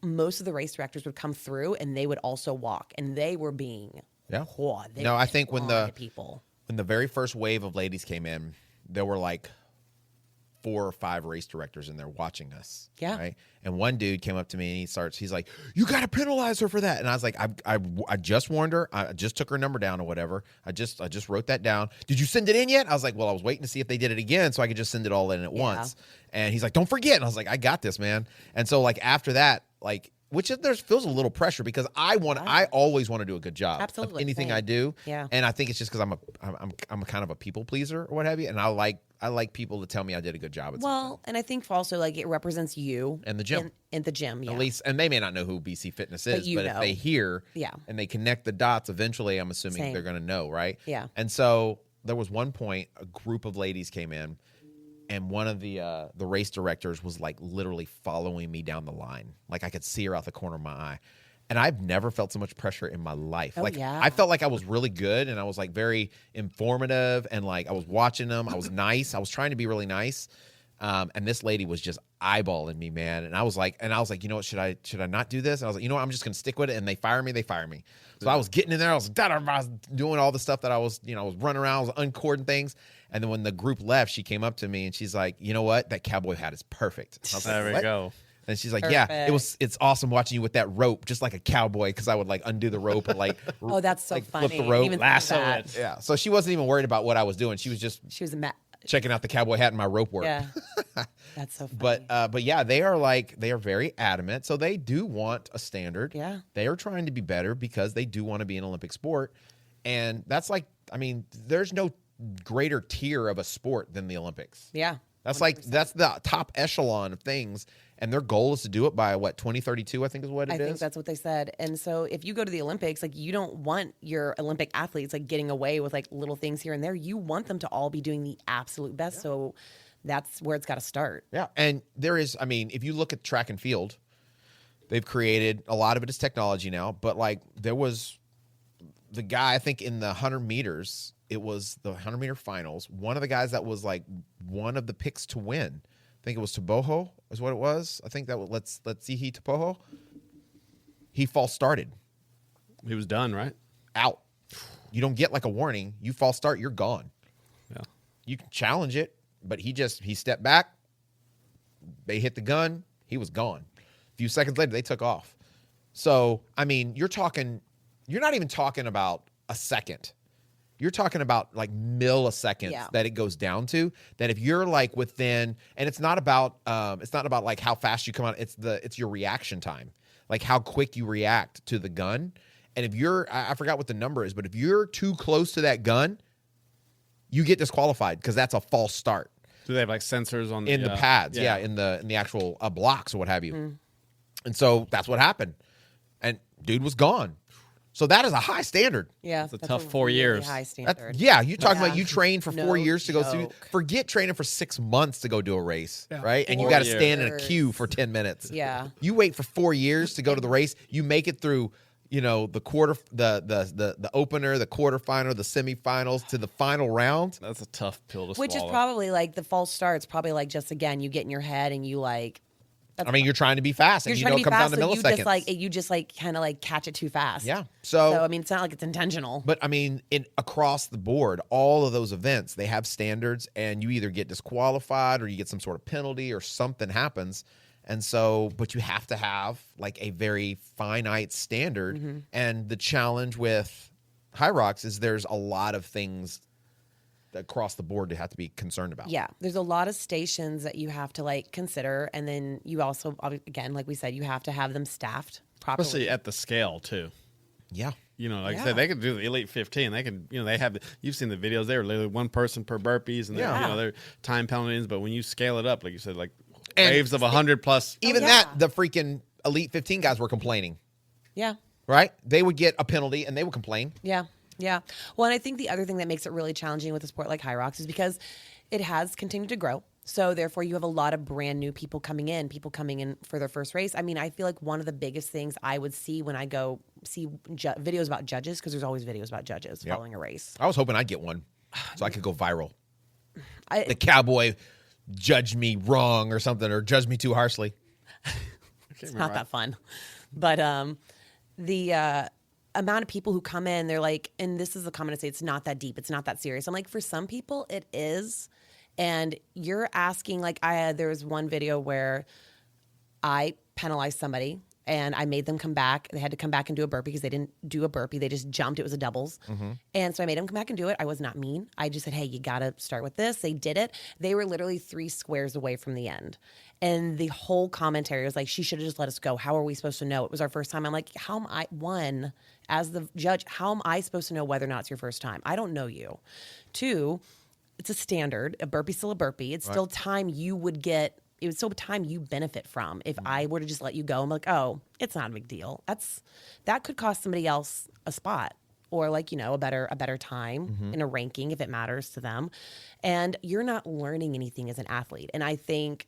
Most of the race directors would come through and they would also walk, and they were being I think when the very first wave of ladies came in, there were like 4 or 5 race directors in there watching us. Yeah. Right. And one dude came up to me and he's like, you got to penalize her for that. And I was like, I just warned her. I just took her number down or whatever. I just wrote that down. Did you send it in yet? I was like, well, I was waiting to see if they did it again so I could just send it all in at once. And he's like, don't forget. And I was like, I got this, man. And so like after that, like, which feels a little pressure because I always want to do a good job. Absolutely. Of anything Same. I do. Yeah. And I think it's just because I'm a kind of a people pleaser or what have you. And I like people to tell me I did a good job at something. And I think also, like, it represents you and the gym. In the gym, yeah. At least, and they may not know who BC Fitness is, but if they hear and they connect the dots, eventually I'm assuming they're going to know, right? Yeah. And so there was one point, a group of ladies came in, and one of the race directors was like literally following me down the line. Like I could see her out the corner of my eye. And I've never felt so much pressure in my life. I felt like I was really good and I was like very informative and like I was watching them. I was nice. I was trying to be really nice. And this lady was just eyeballing me, man. And I was like, you know what, should I not do this? And I was like, you know what, I'm just gonna stick with it. And they fire me. So I was getting in there. I was doing all the stuff that I was running around, I was uncording things. And then when the group left, she came up to me and she's like, you know what, that cowboy hat is perfect. I was like, there we go. And she's like, yeah, it's awesome watching you with that rope, just like a cowboy, because I would like undo the rope and like oh, that's so like, funny. flip the rope, lasso it. Yeah. So she wasn't even worried about what I was doing. She was a checking out the cowboy hat and my rope work. Yeah. That's so funny. But yeah, they are very adamant. So they do want a standard. Yeah. They are trying to be better because they do want to be an Olympic sport. And that's like, I mean, there's no greater tier of a sport than the Olympics. Yeah. That's 100%. That's the top echelon of things. And their goal is to do it by 2032, I think is what it is. I think that's what they said. And so if you go to the Olympics, like, you don't want your Olympic athletes like getting away with like little things here and there. You want them to all be doing the absolute best. Yeah. So that's where it's got to start. Yeah. And there is, I mean, if you look at track and field, They've created a lot of it is technology now, but like there was the guy, I think in the 100 meters, it was the 100 meter finals. One of the guys that was like one of the picks to win, I think it was Taboho is what it was. I think that was, let's see, Taboho. He false started. He was done, right? Out. You don't get like a warning. You false start, you're gone. Yeah. You can challenge it, but he stepped back. They hit the gun. He was gone. A few seconds later, they took off. So, I mean, you're not even talking about a second. You're talking about like milliseconds that it goes down to. That if you're like within, and it's not about like how fast you come out. It's your reaction time, like how quick you react to the gun. And if you're, I forgot what the number is, but if you're too close to that gun, you get disqualified because that's a false start. Do they have like sensors on the pads? Yeah, in the actual blocks or what have you. And so that's what happened, and dude was gone. So that is a high standard. Yeah, it's a tough 4 years. High standard. You're talking about you train for 4 years to go through. joke. Forget training for 6 months to go do a race, right? And you got to 4 stand in a years. queue for 10 minutes. Yeah. You wait for 4 years to go to the race. You make it through, the quarter, the opener, the quarterfinal, the semifinals to the final round. That's a tough pill to Which swallow. is probably like the false start's probably like just again you get in your head and you like. I mean, you're trying to be fast, and You're you trying know to it be comes fast, down to so milliseconds. you just kind of like catch it too fast. Yeah. So I mean, it's not like it's intentional. But I mean, across the board, all of those events, they have standards, and you either get disqualified or you get some sort of penalty or something happens. And so, but you have to have like a very finite standard. Mm-hmm. And the challenge with HYROX is there's a lot of things across the board to have to be concerned about. Yeah, there's a lot of stations that you have to like consider, and then you also, again, like we said, you have to have them staffed properly. Especially at the scale too. Yeah. Like I said, they can do the Elite 15. They can, they have. You've seen the videos. They were literally one person per burpees, and they're time penalties. But when you scale it up, like you said, like waves of 100 plus. Even that, the freaking Elite 15 guys were complaining. Yeah. Right? They would get a penalty, and they would complain. Yeah. Yeah. Well, and I think the other thing that makes it really challenging with a sport like HYROX is because it has continued to grow. So therefore, you have a lot of brand new people coming in for their first race. I mean, I feel like one of the biggest things I would see when I go see videos about judges, because there's always videos about judges following a race. I was hoping I'd get one so I could go viral. The cowboy judged me wrong or something, or judged me too harshly. It's not that fun. But the amount of people who come in, they're like, and this is the comment I say, it's not that deep, it's not that serious. I'm like, for some people it is. And you're asking, like, there was one video where I penalized somebody and I made them come back. They had to come back and do a burpee because they didn't do a burpee. They just jumped. It was a doubles. Mm-hmm. And so I made them come back and do it. I was not mean. I just said, hey, you got to start with this. They did it. They were literally 3 squares away from the end. And the whole commentary was like, she should have just let us go. How are we supposed to know? It was our first time. I'm like, how am I, one, as the judge, how am I supposed to know whether or not it's your first time? I don't know you. 2, it's a standard. A burpee's still a burpee. It's still time you would get. It was still time you benefit from. If I were to just let you go, I'm like, oh, it's not a big deal. That could cost somebody else a spot or like, a better time in a ranking if it matters to them. And you're not learning anything as an athlete. And I think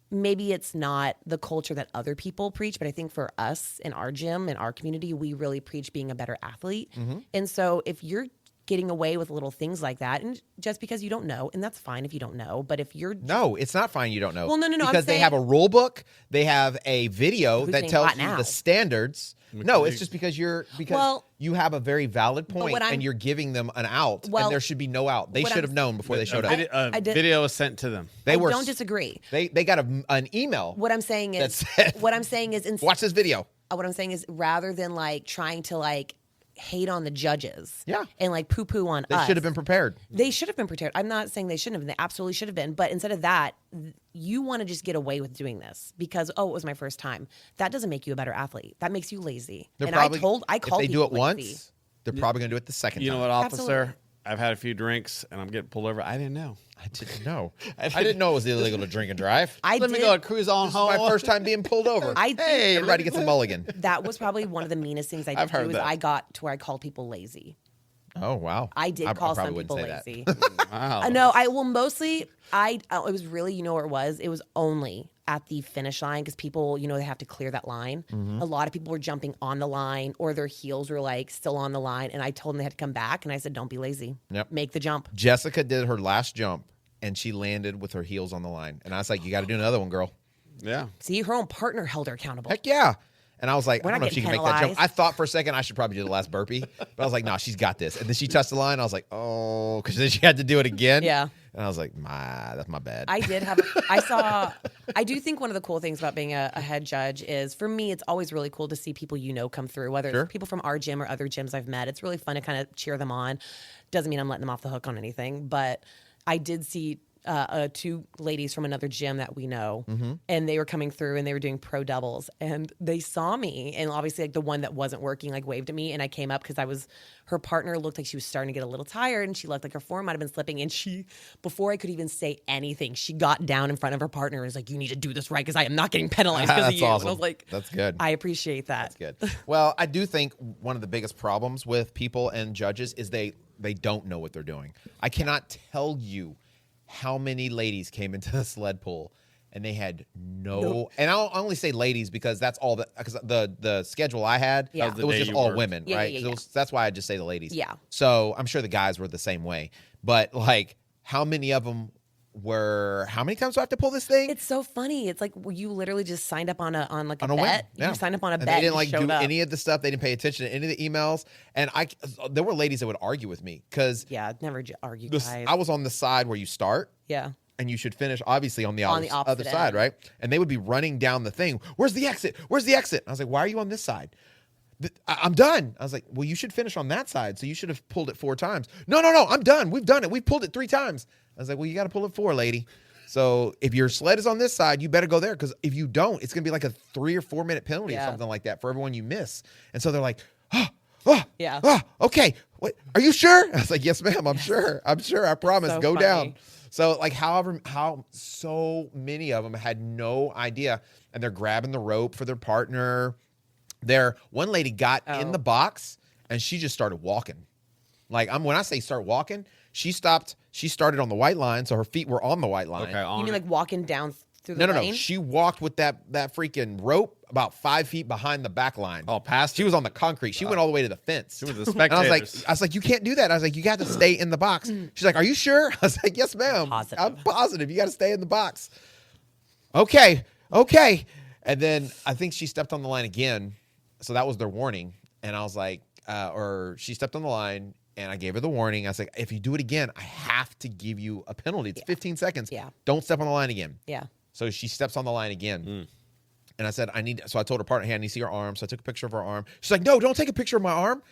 maybe it's not the culture that other people preach, but I think for us in our gym, in our community, we really preach being a better athlete. And so if you're getting away with little things like that, and just because you don't know, and that's fine if you don't know, but if you're No, it's not fine you don't know. Well, no, because they have a rule book, they have a video Who's that getting tells caught you now? the standards. No, it's just because you have a very valid point what and you're giving them an out, Well, and there should be no out. They what should I'm- have known before they showed up. I did- Video was sent to them. They were don't disagree. They got an email. What I'm saying that is, said, watch this video. What I'm saying is, rather than like trying to like hate on the judges, and like poo poo on They us, should have been prepared. They should have been prepared. I'm not saying they shouldn't have been. They absolutely should have been. But instead of that, you want to just get away with doing this because, it was my first time. That doesn't make you a better athlete. That makes you lazy. They're And probably, I called if they do it people lazy. once, they're probably going to do it the second time. You know what, officer? Absolutely. I've had a few drinks and I'm getting pulled over. I didn't know. I didn't know. I didn't know it was illegal to drink and drive. Let me go cruise on This home. is my first time being pulled over. Hey, everybody gets a mulligan. That was probably one of the meanest things I did. I've heard was that. I got to where I called people lazy. Oh wow! I did call some probably people wouldn't say lazy. that. Wow. No, it was really, it was, where it was? It was only at the finish line because people, they have to clear that line. A lot of people were jumping on the line or their heels were like still on the line. And I told them they had to come back. And I said, don't be lazy. Yep. Make the jump. Jessica did her last jump and she landed with her heels on the line. And I was like, you got to do another one, girl. Yeah. See, her own partner held her accountable. Heck yeah. And I was like, We're I don't not know if she can getting make that jump. penalized. I thought for a second I should probably do the last burpee. But I was like, nah, she's got this. And then she touched the line. I was like, oh, because then she had to do it again. Yeah. And I was like, that's my bad. I do think one of the cool things about being a head judge is, for me, it's always really cool to see people come through, whether Sure. it's people from our gym or other gyms I've met. It's really fun to kind of cheer them on. Doesn't mean I'm letting them off the hook on anything, but I did see two ladies from another gym that we know, and they were coming through and they were doing pro doubles, and they saw me, and obviously like the one that wasn't working like waved at me, and I came up because her partner looked like she was starting to get a little tired, and she looked like her form might have been slipping, and she, before I could even say anything, she got down in front of her partner and was like, you need to do this right because I am not getting penalized because of That's you. awesome. And I was like, that's good. I appreciate that. That's good. Well, I do think one of the biggest problems with people and judges is they don't know what they're doing. I cannot tell you how many ladies came into the sled pool and they had no. And I'll only say ladies because that's all because the schedule I had, Yeah. it was just all women, Yeah, right? yeah, 'Cause that's why I just say the ladies. Yeah. So I'm sure the guys were the same way. But like, how many of them how many times do I have to pull this thing? It's so funny. It's like you literally just signed up on a on a bet. whim. Yeah. You signed up on a and bet. They didn't and like showed do up. any of the stuff. They didn't pay attention to any of the emails. And there were ladies that would argue with me because Yeah, never argue, guys. I was on the side where you start. Yeah. And you should finish, obviously, on the opposite other side, end. right? And they would be running down the thing. Where's the exit? Where's the exit? And I was like, why are you on this side? I'm done. I was like, well, you should finish on that side. So you should have pulled it 4 times. No, I'm done. We've done it. We've pulled it 3 times. I was like, well, you got to pull it 4, lady. So if your sled is on this side, you better go there. Because if you don't, it's going to be like a 3 or 4 minute penalty or something like that for everyone you miss. And so they're like, okay. What? Are you sure? I was like, yes, ma'am. I'm sure. I promise. So go funny. down. So like how so many of them had no idea, and they're grabbing the rope for their partner. One lady got in the box and she just started walking. Like when I say start walking, she stopped. She started on the white line, so her feet were on the white line. Okay, You mean like walking down through the No. lane? She walked with that freaking rope about 5 feet behind the back line. Oh, past She was on the concrete. She went all the way to the fence. She was the And I spectators. was like, you can't do that. I was like, you got to stay in the box. She's like, are you sure? I was like, yes, ma'am. Positive. I'm positive. You got to stay in the box. Okay. And then I think she stepped on the line again. So that was their warning. And I was like, or she stepped on the line and I gave her the warning. I was like, if you do it again, I have to give you a penalty. It's 15 seconds. Yeah. Don't step on the line again. Yeah. So she steps on the line again. And I said, so I told her partner, hey, I need to see her arm. So I took a picture of her arm. She's like, no, don't take a picture of my arm.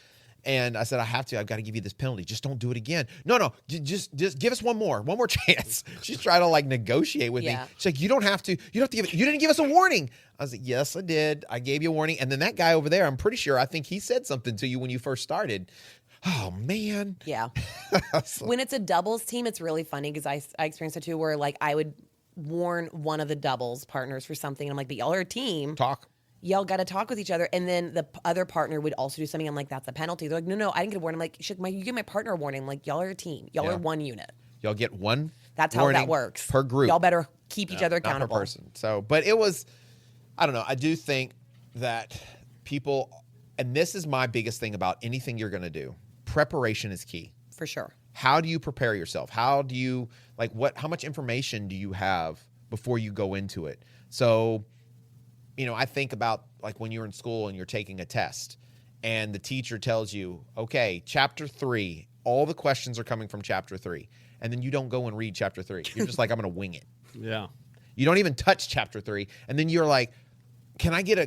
And I said, I've got to give you this penalty. Just don't do it again. No, just give us one more chance. She's trying to like negotiate with me. She's like, you don't have to you didn't give us a warning. I was like, yes, I did. I gave you a warning. And then that guy over there, I'm pretty sure, I think he said something to you when you first started. Oh man. Yeah. When it's a doubles team, it's really funny because I experienced it too, where like I would warn one of the doubles partners for something. And I'm like, but y'all are a team. Talk. Y'all got to talk with each other. And then the other partner would also do something. I'm like, that's a penalty. They're like, no, I didn't get a warning. I'm like, you give my partner a warning. I'm like, y'all are a team. Y'all are one unit. Y'all get one. That's how warning that works. per group. Y'all better keep each other Not per accountable. person. So, but it was, I don't know. I do think that people, and this is my biggest thing about anything you're going to do. Preparation is key. For sure. How do you prepare yourself? How do you how much information do you have before you go into it? So, I think about like when you're in school and you're taking a test and the teacher tells you, okay, chapter 3, all the questions are coming from chapter 3. And then you don't go and read chapter 3. You're just like, I'm going to wing it. Yeah. You don't even touch chapter 3. And then you're like, can we get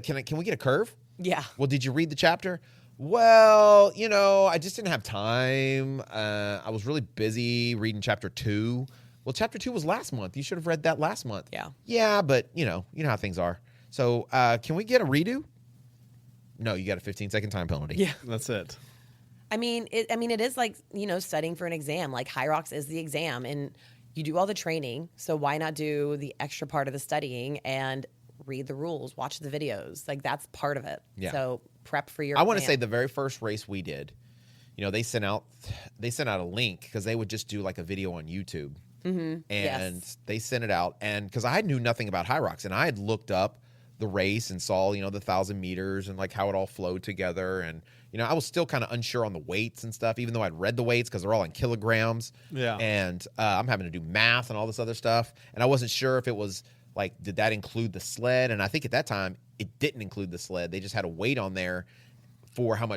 a curve? Yeah. Well, did you read the chapter? Well, I just didn't have time. I was really busy reading chapter 2. Well, chapter 2 was last month. You should have read that last month. Yeah. Yeah, but you know how things are. So, can we get a redo? No, you got a 15-second time penalty. Yeah. That's it. I mean, it is like, studying for an exam. Like HYROX is the exam and you do all the training. So why not do the extra part of the studying and read the rules, watch the videos? Like that's part of it. Yeah. So prep for your I want to exam. say the very first race we did, they sent out a link because they would just do like a video on YouTube. and Yes. they sent it out. And because I knew nothing about HYROX, and I had looked up the race and saw, the 1,000 meters and like how it all flowed together. And, I was still kind of unsure on the weights and stuff, even though I'd read the weights because they're all in kilograms. Yeah. And I'm having to do math and all this other stuff. And I wasn't sure if it was like, did that include the sled? And I think at that time it didn't include the sled. They just had a weight on there for how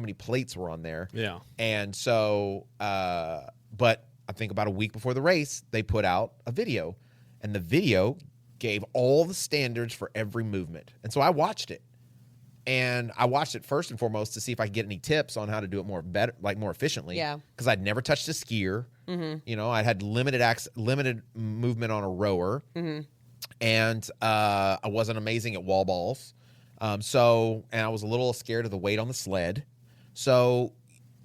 many plates were on there. Yeah. And so, but I think about a week before the race, they put out a video, and the video gave all the standards for every movement. And so I watched it. And I watched it first and foremost to see if I could get any tips on how to do it more efficiently. Yeah. Because I'd never touched a skier. I had limited movement on a rower. And I wasn't amazing at wall balls. And I was a little scared of the weight on the sled. So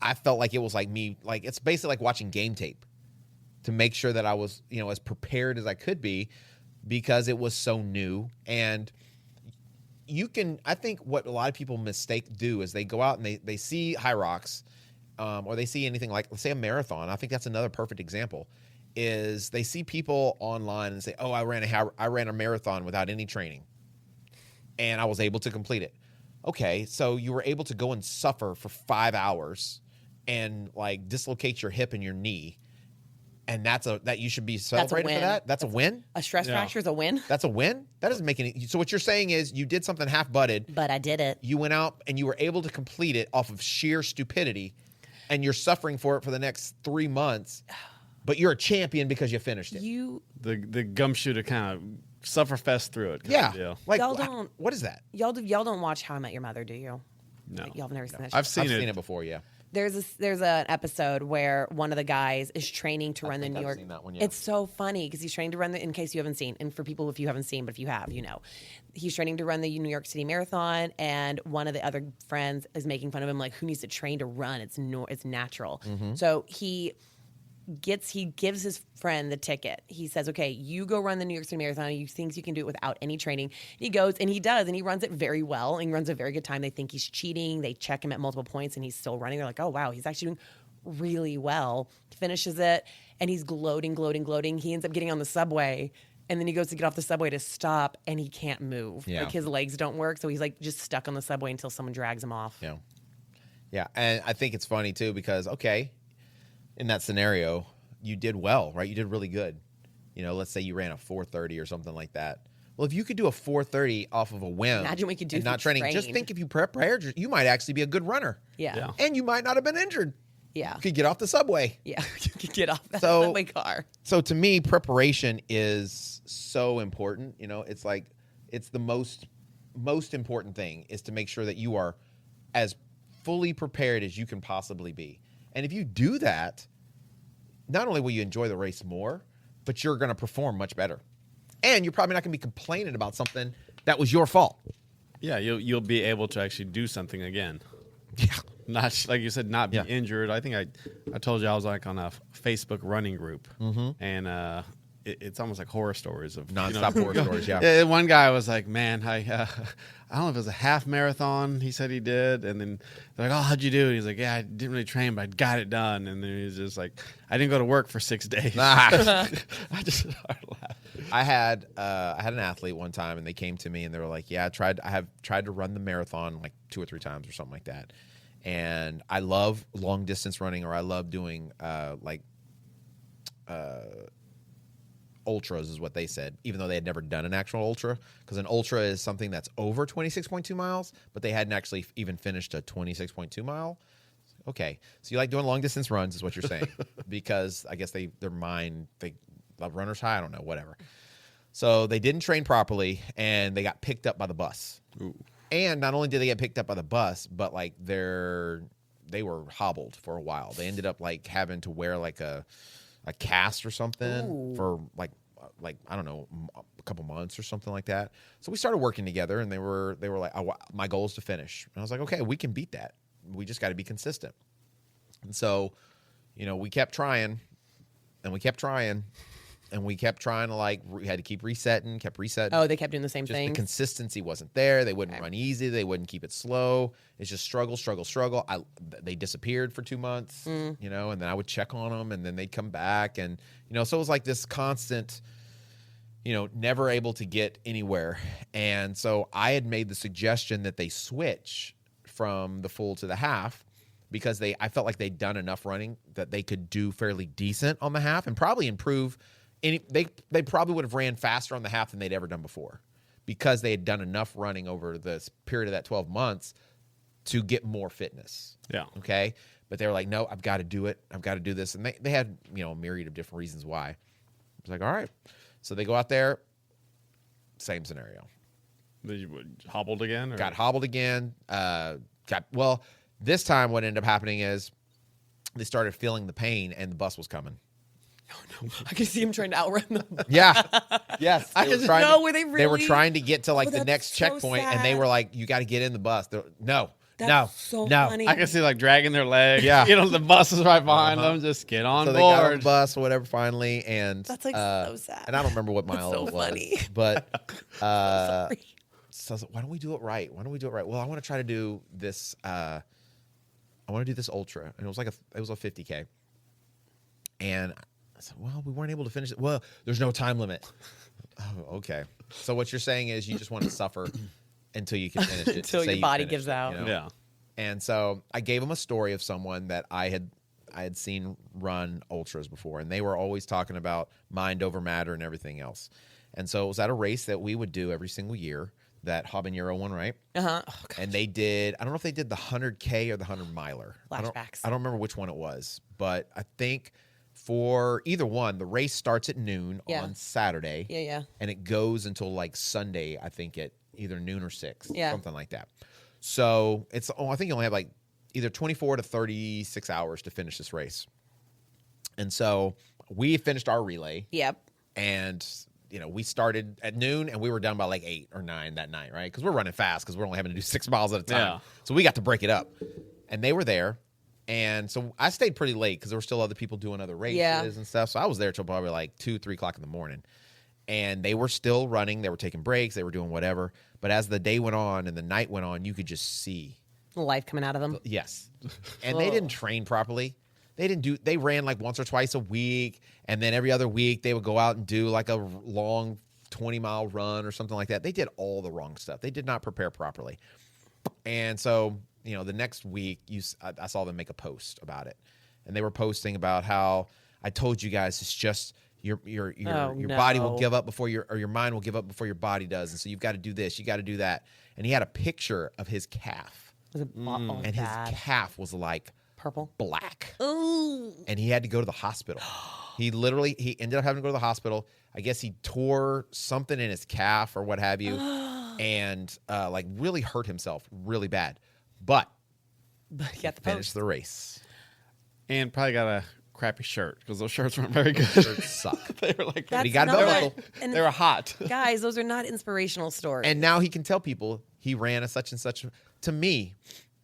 I felt like it was like me, like it's basically like watching game tape to make sure that I was, as prepared as I could be, because it was so new. And I think what a lot of people do is they go out and they see HYROX, or they see anything like, let's say, a marathon. I think that's another perfect example, is they see people online and say, oh, I ran a marathon without any training, and I was able to complete it. Okay, so you were able to go and suffer for 5 hours and like dislocate your hip and your knee, and that you should be celebrated for that. That's a win. A stress fracture is a win. That's a win. That doesn't make any. So what you're saying is you did something half-butted, But I did it. you went out and you were able to complete it off of sheer stupidity, and you're suffering for it for the next 3 months, but you're a champion because you finished it. The gumshoe to kind of sufferfest through it. Kind of deal. Like, Y'all don't- what is that? Y'all don't watch How I Met Your Mother, do you? No. Like, y'all have never seen that show? I've seen I've seen it before, yeah. There's an episode where one of the guys is training to run the think New I've York. seen that one, yeah. It's so funny because he's training to run in case you haven't seen, and for people if you haven't seen, but if you have, he's training to run the New York City Marathon, and one of the other friends is making fun of him, like, who needs to train to run? It's natural. So he gives his friend the ticket. He says, okay, you go run the New York City Marathon. He thinks you can do it without any training. And he goes, and he does, and he runs it very well, and he runs a very good time. They think he's cheating. They check him at multiple points, and he's still running. They're like, oh, wow, he's actually doing really well. He finishes it, and he's gloating. He ends up getting on the subway, and then he goes to get off the subway to stop, and he can't move. Yeah. Like, his legs don't work, so he's, like, just stuck on the subway until someone drags him off. Yeah. Yeah, and I think it's funny, too, because, okay, in that scenario, you did well, right? You did really good. Let's say you ran a 4:30 or something like that. Well, if you could do a 4:30 off of a whim, Imagine what you could do and if not you training. Just trained. think if you prepared, you might actually be a good runner. Yeah. And you might not have been injured. Yeah. You could get off the subway. Yeah. You could get off that So- subway car. So to me, preparation is so important. It's like it's the most important thing is to make sure that you are as fully prepared as you can possibly be. And if you do that, not only will you enjoy the race more, but you're going to perform much better. And you're probably not going to be complaining about something that was your fault. Yeah, you'll be able to actually do something again. Yeah. Not like you said, not be Yeah. injured. I think I told you I was like on a Facebook running group, and it's almost like horror stories of Nonstop horror stories, yeah. One guy was like, "Man, I don't know if it was a half marathon." He said he did, and then they're like, "Oh, how'd you do?" And he's like, "Yeah, I didn't really train, but I got it done." And then he's just like, "I didn't go to work for 6 days." I just started laughing. I had an athlete one time, and they came to me and they were like, "Yeah, I have tried to run the marathon like 2 or 3 times or something like that, and I love long distance running, or I love doing ultras," is what they said, even though they had never done an actual ultra, because an ultra is something that's over 26.2 miles, but they hadn't actually even finished a 26.2 mile. Okay, so you like doing long distance runs, is what you're saying, because I guess their mind, they love runner's high, I don't know, whatever. So they didn't train properly, and they got picked up by the bus. Ooh. And not only did they get picked up by the bus, but like they were hobbled for a while. They ended up like having to wear like a cast or something for like I don't know, a couple months or something like that. So we started working together, and they were like, my goal is to finish. And I was like, okay, we can beat that. We just got to be consistent. And so, we kept trying, and we kept trying, and we kept trying to we had to keep resetting. Oh, they kept doing the same Just thing. the consistency wasn't there. They wouldn't run easy. They wouldn't keep it slow. It's just struggle. They disappeared for 2 months, and then I would check on them, and then they'd come back, and so it was like this constant, never able to get anywhere. And so I had made the suggestion that they switch from the full to the half, because I felt like they'd done enough running that they could do fairly decent on the half and probably improve. They probably would have ran faster on the half than they'd ever done before, because they had done enough running over this period of that 12 months to get more fitness. Yeah. Okay. But they were like, no, I've got to do it. I've got to do this. And they had, a myriad of different reasons why. I was like, all right. So they go out there, same scenario. You hobbled again? Or? Got hobbled again. This time what ended up happening is they started feeling the pain, and the bus was coming. Oh, no. I can see him trying to outrun them. Yeah. Yes. Were they really? They were trying to get to the that's next so checkpoint, sad. and they were like, you got to get in the bus. No. So No. funny. I can see dragging their leg. Yeah. The bus is right behind them. Just get on So board. they got on the bus or whatever finally, and That's so sad. And I don't remember what mile so it was, funny. but Sorry. so I was like, why don't we do it right? Well, I want to try to do this. I want to do this ultra, and it was a 50K, and I said, well, we weren't able to finish it. Well, there's no time limit. Oh, okay. So what you're saying is you just want to suffer until you can finish it, Until your body gives out. Yeah. And so I gave them a story of someone that I had seen run ultras before, and they were always talking about mind over matter and everything else. And so it was at a race that we would do every single year, that habanero one, right? Uh-huh. Oh, And they did, I don't know if they did the 100K or the 100 miler. Flashbacks. I don't remember which one it was, but I think for either one, the race starts at noon on Saturday. Yeah. And it goes until Sunday, I think, at either noon or 6, something like that. So I think you only have either 24 to 36 hours to finish this race. And so we finished our relay. Yep. And we started at noon, and we were done by 8 or 9 that night, right? Because we're running fast, because we're only having to do 6 miles at a time. Yeah. So we got to break it up. And they were there. And so I stayed pretty late, because there were still other people doing other races and stuff. So I was there till probably 2, 3 o'clock in the morning. And they were still running. They were taking breaks. They were doing whatever. But as the day went on and the night went on, you could just see Life coming out of them. Yes. And they didn't train properly. They ran once or twice a week, and then every other week they would go out and do a long 20-mile run or something like that. They did all the wrong stuff. They did not prepare properly. And so, the next week I saw them make a post about it. And they were posting about how I told you guys it's just your body will give up before your mind will give up before your body does. And so you've got to do this, you got to do that. And he had a picture of his calf. Was it And his calf was purple, black. Ooh. And he had to go to the hospital. He ended up having to go to the hospital. I guess he tore something in his calf or what have you, and really hurt himself really bad. But he got the finished the race. And probably got a crappy shirt, because those shirts weren't very good. Shirts suck. They were he got a belt buckle. They were hot. Guys, those are not inspirational stories. And now he can tell people he ran a such and such. To me,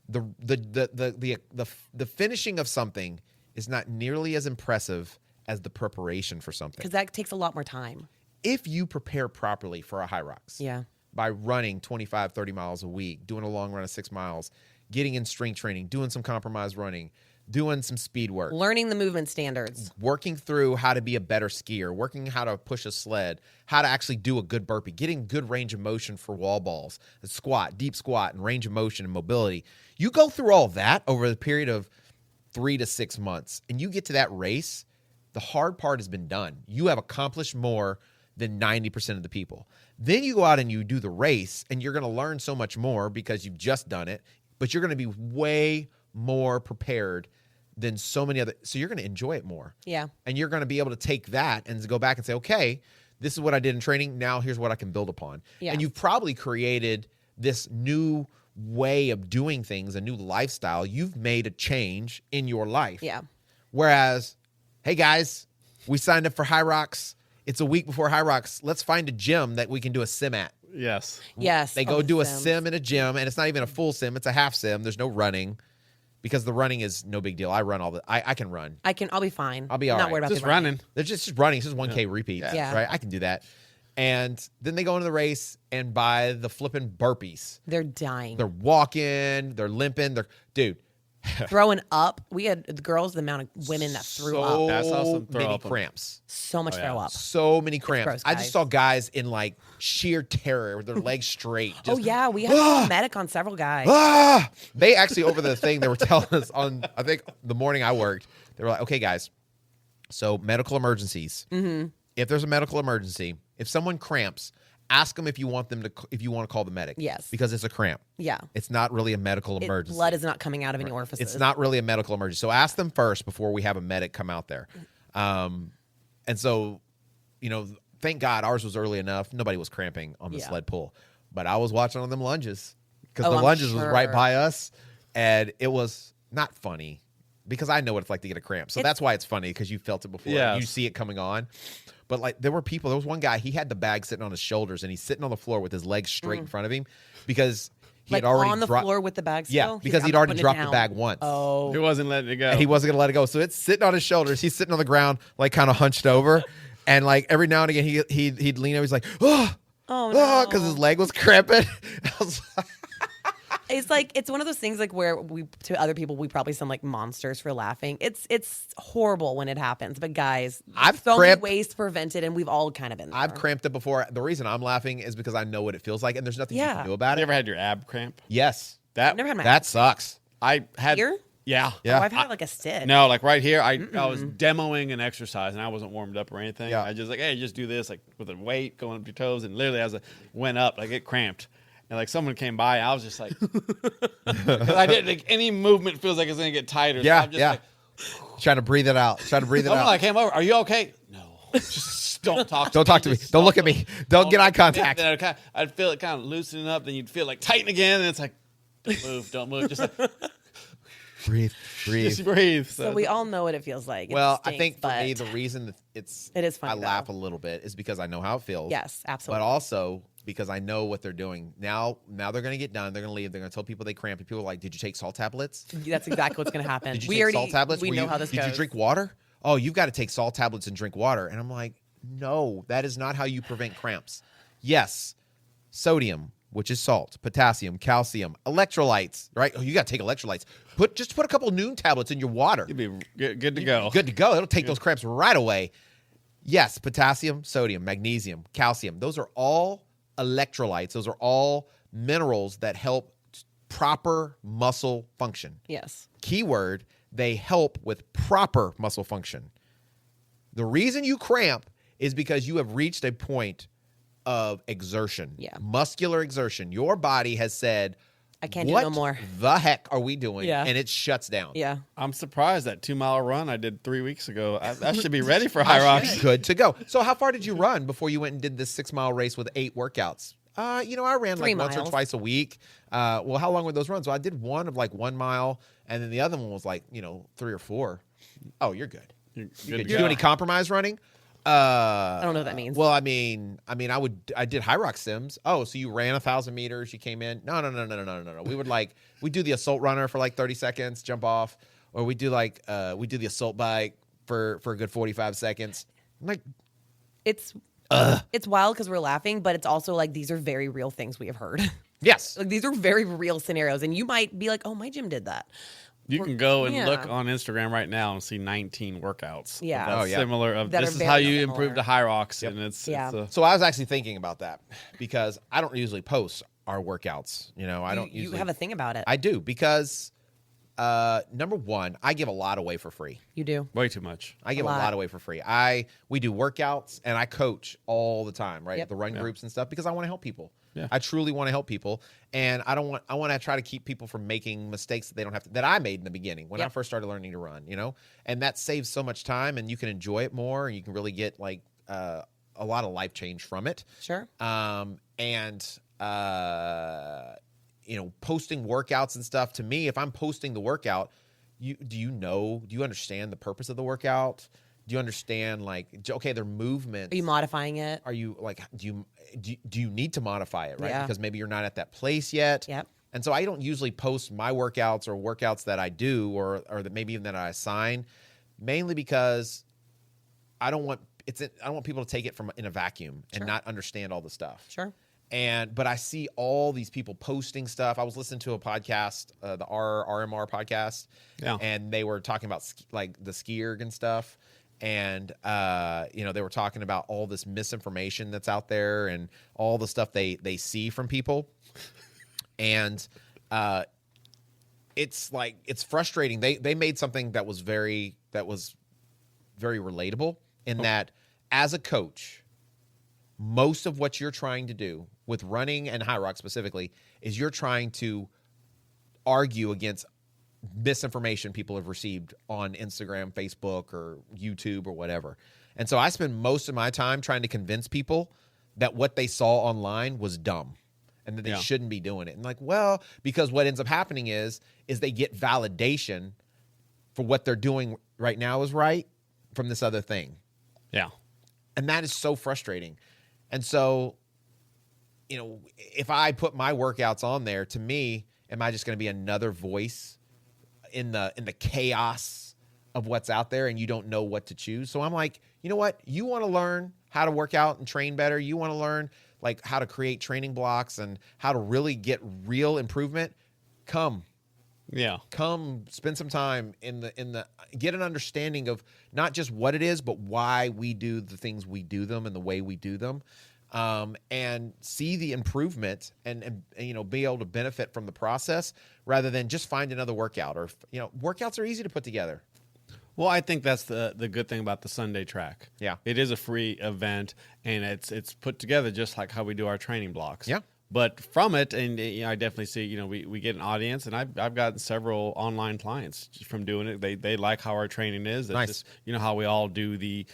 the finishing of something is not nearly as impressive as the preparation for something. Because that takes a lot more time. If you prepare properly for a HYROX, by running 25, 30 miles a week, doing a long run of 6 miles, getting in strength training, doing some compromised running, doing some speed work, learning the movement standards, working through how to be a better skier, working how to push a sled, how to actually do a good burpee, getting good range of motion for wall balls, the squat, deep squat, and range of motion and mobility. You go through all that over the period of 3 to 6 months, and you get to that race, the hard part has been done. You have accomplished more than 90% of the people. Then you go out and you do the race, and you're going to learn so much more because you've just done it, but you're going to be way more prepared than so many other. So you're going to enjoy it more. Yeah. And you're going to be able to take that and go back and say, okay, this is what I did in training. Now here's what I can build upon. Yeah. And you've probably created this new way of doing things, a new lifestyle. You've made a change in your life. Yeah. Whereas, hey guys, we signed up for HYROX. It's a week before HYROX. Let's find a gym that we can do a sim at. Yes. Yes. They go do a sim in a gym, and it's not even a full sim. It's a half sim. There's no running. because the running is no big deal. I run I can run. I'll be fine. I'll be all not right. worried about Just the running. running. They're just running. It's just 1K repeats, Yeah. right? I can do that. And then they go into the race, and by the flipping burpees, They're dying. they're walking, they're limping, dude. Throwing up. We had the girls, the amount of women that threw so up. I saw some throw many up. cramps. So much throw up. So many cramps. gross, I just guys. saw guys in like sheer terror with their legs straight. Oh, just, yeah. We had a medic on several guys. They actually, over the thing, they were telling us on, I think, the morning I worked, they were like, okay, guys, so medical emergencies. Mm-hmm. If there's a medical emergency, if someone cramps, ask them if you want to call the medic. Yes. Because it's a cramp. Yeah. It's not really a medical emergency. Blood is not coming out of any orifices. It's not really a medical emergency. So ask them first before we have a medic come out there. And so, thank God ours was early enough. Nobody was cramping on the sled pull. But I was watching on them lunges because the I'm lunges was right sure. by us. And it was not funny because I know what it's like to get a cramp. So that's why it's funny because you felt it before. Yes. You see it coming on. But like there was one guy, he had the bag sitting on his shoulders and he's sitting on the floor with his legs straight in front of him because he like had already on the floor with the bag still? Yeah, because I'm he'd not already putting it dropped the down. bag once. Oh. He wasn't letting it go. And he wasn't going to let it go. So it's sitting on his shoulders. He's sitting on the ground, like kind of hunched over. And like every now and again, he'd lean over. He's like, oh, no. because his leg was cramping. I was like, It's one of those things like where to other people we probably sound like monsters for laughing. It's horrible when it happens, but guys, I've so many cramped- ways to prevent it, and we've all kind of been there. I've cramped it before. The reason I'm laughing is because I know what it feels like, and there's nothing you can do about You it. ever had your ab cramp? Yes, That Never had my that sucks. I had. Here? Yeah. Yeah. Oh, I've had like a stick. No, like right here, I was demoing an exercise and I wasn't warmed up or anything. Yeah. I just like, hey, just do this like with a weight going up your toes, and literally as I went up, like it cramped, and like someone came by, I was just like, 'cause I didn't like any movement feels like it's gonna get tighter. Yeah, so I'm just yeah. like, Trying to breathe it out. someone like came over. Are you okay? No, just don't talk. Don't talk to me. Just Don't look at me. Don't get eye contact. Then I'd feel it kind of loosening up, then you'd feel like tighten again, and it's like, don't move, just like. Breathe. Just breathe. So we all know what it feels like. It Well, I stinks, think for but me, the reason that it is funny, I laugh though. a little bit is because I know how it feels. Yes, absolutely. But also because I know what they're doing. Now they're going to get done. They're going to leave. They're going to tell people they cramp. And people are like, did you take salt tablets? That's exactly what's going to happen. Did you we take already salt tablets? we know how this did goes. you drink water? Oh, you've got to take salt tablets and drink water. And I'm like, no, that is not how you prevent cramps. Yes, sodium, which is salt, potassium, calcium, electrolytes, right? Oh, you got to take electrolytes. Put a couple Noon tablets in your water. You'd be good to go. Good to go. It'll take those cramps right away. Yes, potassium, sodium, magnesium, calcium. Those are all electrolytes. Those are all minerals that help proper muscle function. Yes. Keyword, they help with proper muscle function. The reason you cramp is because you have reached a point of exertion. Yeah. Muscular exertion. Your body has said, I can't do what no more. the heck are we doing? Yeah. And it shuts down. Yeah. I'm surprised that 2 mile run I did 3 weeks ago. I should be ready for HYROX. Good to go. So how far did you run before you went and did this 6 mile race with 8 workouts? I ran 3 like once or miles. twice a week. Well, how long were those runs? So I did one of like 1 mile, and then the other one was like 3 or 4. Oh, you're good. You're Did good to you do go. any compromise running? I don't know what that means. Well, I mean, I did HYROX sims. Oh, so you ran 1,000 meters, you came in. No. We do the assault runner for like 30 seconds, jump off, or we do the assault bike for a good 45 seconds. I'm like, it's wild because we're laughing, but it's also like these are very real things we have heard. yes. Like these are very real scenarios, and you might be like, "Oh, my gym did that." You can go and Yeah. look on Instagram right now and see 19 workouts. Yeah. That's Oh, yeah. similar. Of That this are is very how you similar. improve the HYROX, and it's Yeah. it's So I was actually thinking about that because I don't usually post our workouts. I don't You usually have a thing about it. I do because number one, I give a lot away for free. You do. way too much. I give a lot. lot away for free. We do workouts and I coach all the time, right? Yep. The run groups and stuff because I want to help people. Yeah. I truly want to help people, and I want to try to keep people from making mistakes that they don't have to, that I made in the beginning when I Yep. first started learning to run. And that saves so much time, and you can enjoy it more, and you can really get like a lot of life change from it. Sure. Posting workouts and stuff, to me, if I'm posting the workout, do you understand the purpose of the workout? Do you understand their movements? Are you modifying it? Are you like, do you need to modify it, right? Yeah. Because maybe you're not at that place yet. Yep. And so I don't usually post my workouts or workouts that I do or that maybe even that I assign, mainly because I don't want people to take it from in a vacuum and not understand all the stuff. Sure. But I see all these people posting stuff. I was listening to a podcast, the RMR podcast, and they were talking about like the ski erg and stuff. And, they were talking about all this misinformation that's out there and all the stuff they see from people. And it's frustrating. They made something that was very relatable in that as a coach, most of what you're trying to do with running and HYROX specifically is you're trying to argue against misinformation people have received on Instagram, Facebook, or YouTube or whatever. And so I spend most of my time trying to convince people that what they saw online was dumb and that they shouldn't be doing it. And because what ends up happening is they get validation for what they're doing right now is right from this other thing. Yeah. And that is so frustrating. And so, if I put my workouts on there, to me, am I just going to be another voice in the chaos of what's out there and you don't know what to choose? So I'm like, you know what? You want to learn how to work out and train better. You want to learn how to create training blocks and how to really get real improvement. Come spend some time in the get an understanding of not just what it is, but why we do the things we do them and the way we do them. And see the improvement and be able to benefit from the process rather than just find another workout or, workouts are easy to put together. Well, I think that's the good thing about the Sunday track. Yeah. It is a free event and it's put together just like how we do our training blocks. Yeah. But from it, and I definitely see, we get an audience, and I've gotten several online clients just from doing it. They like how our training is. That's nice. Just, how we all do we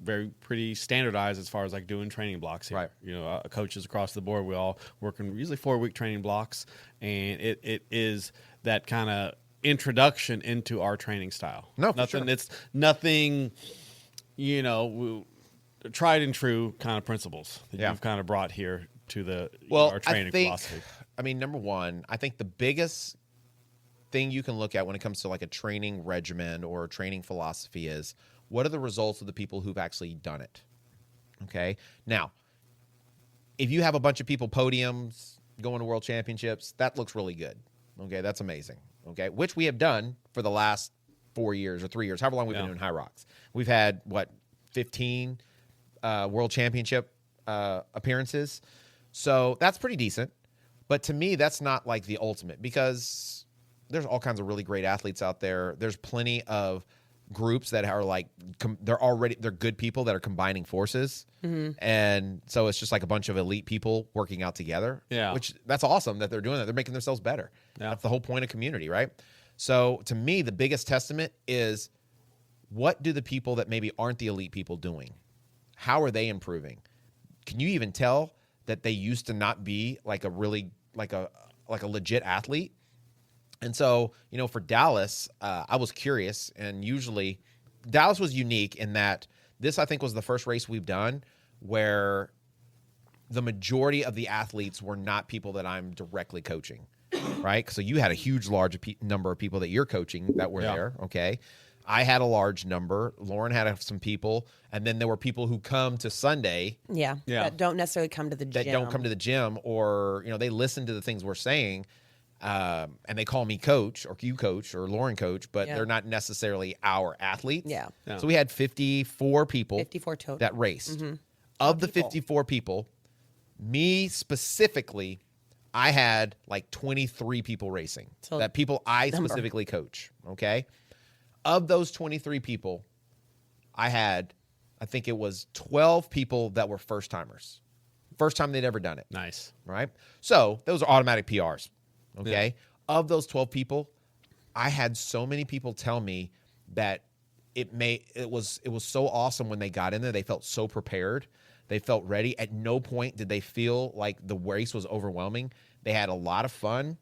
very pretty standardized as far as doing training blocks here. Right. Coaches across the board, we all work in usually 4-week training blocks, and it is that kind of introduction into our training style. No, for sure. It's nothing, tried and true kind of principles that you've kind of brought here to our training philosophy. Number one, I think the biggest thing you can look at when it comes to a training regimen or a training philosophy is what are the results of the people who've actually done it? Okay. Now, if you have a bunch of people podiums going to world championships, that looks really good. Okay. That's amazing. Okay. Which we have done for the last 4 years or 3 years, however long we've been doing HYROX. We've had 15 world championship appearances. So that's pretty decent. But to me, that's not the ultimate because there's all kinds of really great athletes out there. There's plenty of groups that are they're good people that are combining forces. Mm-hmm. And so it's just a bunch of elite people working out together. Yeah. Which that's awesome that they're doing that. They're making themselves better. Yeah. That's the whole point of community, right? So to me, the biggest testament is what do the people that maybe aren't the elite people doing? How are they improving? Can you even tell that they used to not be a really a legit athlete? And so, for Dallas, I was curious, and usually Dallas was unique in that this, I think, was the first race we've done where the majority of the athletes were not people that I'm directly coaching, right? So you had a large number of people that you're coaching that were there, okay? I had a large number. Lauren had some people. And then there were people who come to Sunday. Yeah. That don't necessarily come to the gym. That don't come to the gym or, they listen to the things we're saying. And they call me coach or you coach or Lauren coach, but they're not necessarily our athletes. Yeah. So we had 54 people 54 total. that raced. Mm-hmm. Of the 54 people, me specifically, I had 23 people racing. So that people I specifically coach, okay? Of those 23 people, I think it was 12 people that were first timers. First time they'd ever done it. Nice. Right? So those are automatic PRs. Okay. Yeah. Of those 12 people, I had so many people tell me that it was so awesome when they got in there. They felt so prepared. They felt ready. At no point did they feel like the race was overwhelming. They had a lot of fun.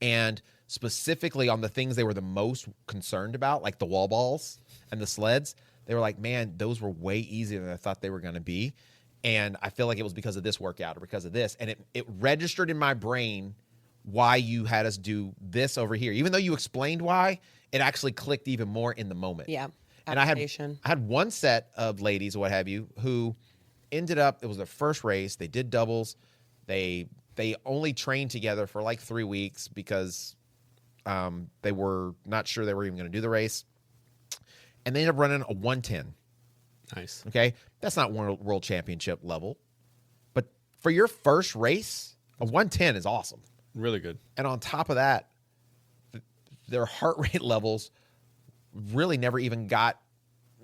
And specifically on the things they were the most concerned about, like the wall balls and the sleds, they were like, man, those were way easier than I thought they were going to be. And I feel like it was because of this workout or because of this. And it registered in my brain why you had us do this over here. Even though you explained why, it actually clicked even more in the moment. Yeah. And I had one set of ladies, or what have you, who ended up, it was their first race. They did doubles. They only trained together for like 3 weeks because they were not sure they were even going to do the race. And they ended up running a 110. Nice. Okay. That's not world championship level. But for your first race, a 110 is awesome. Really good. And on top of that, their heart rate levels really never even got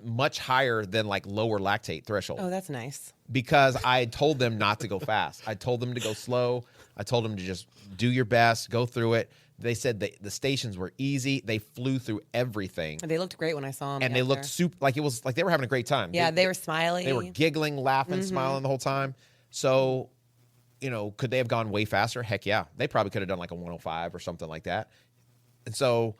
much higher than like lower lactate threshold. Oh, that's nice. Because I had told them not to go fast. I told them to go slow. I told them to just do your best, go through it. They said the stations were easy. They flew through everything. They looked great when I saw them. And they looked super, like it was like they were having a great time. Yeah, they were smiling. They were giggling, laughing, smiling the whole time. So, could they have gone way faster? Heck yeah. They probably could have done like a 105 or something like that. And so,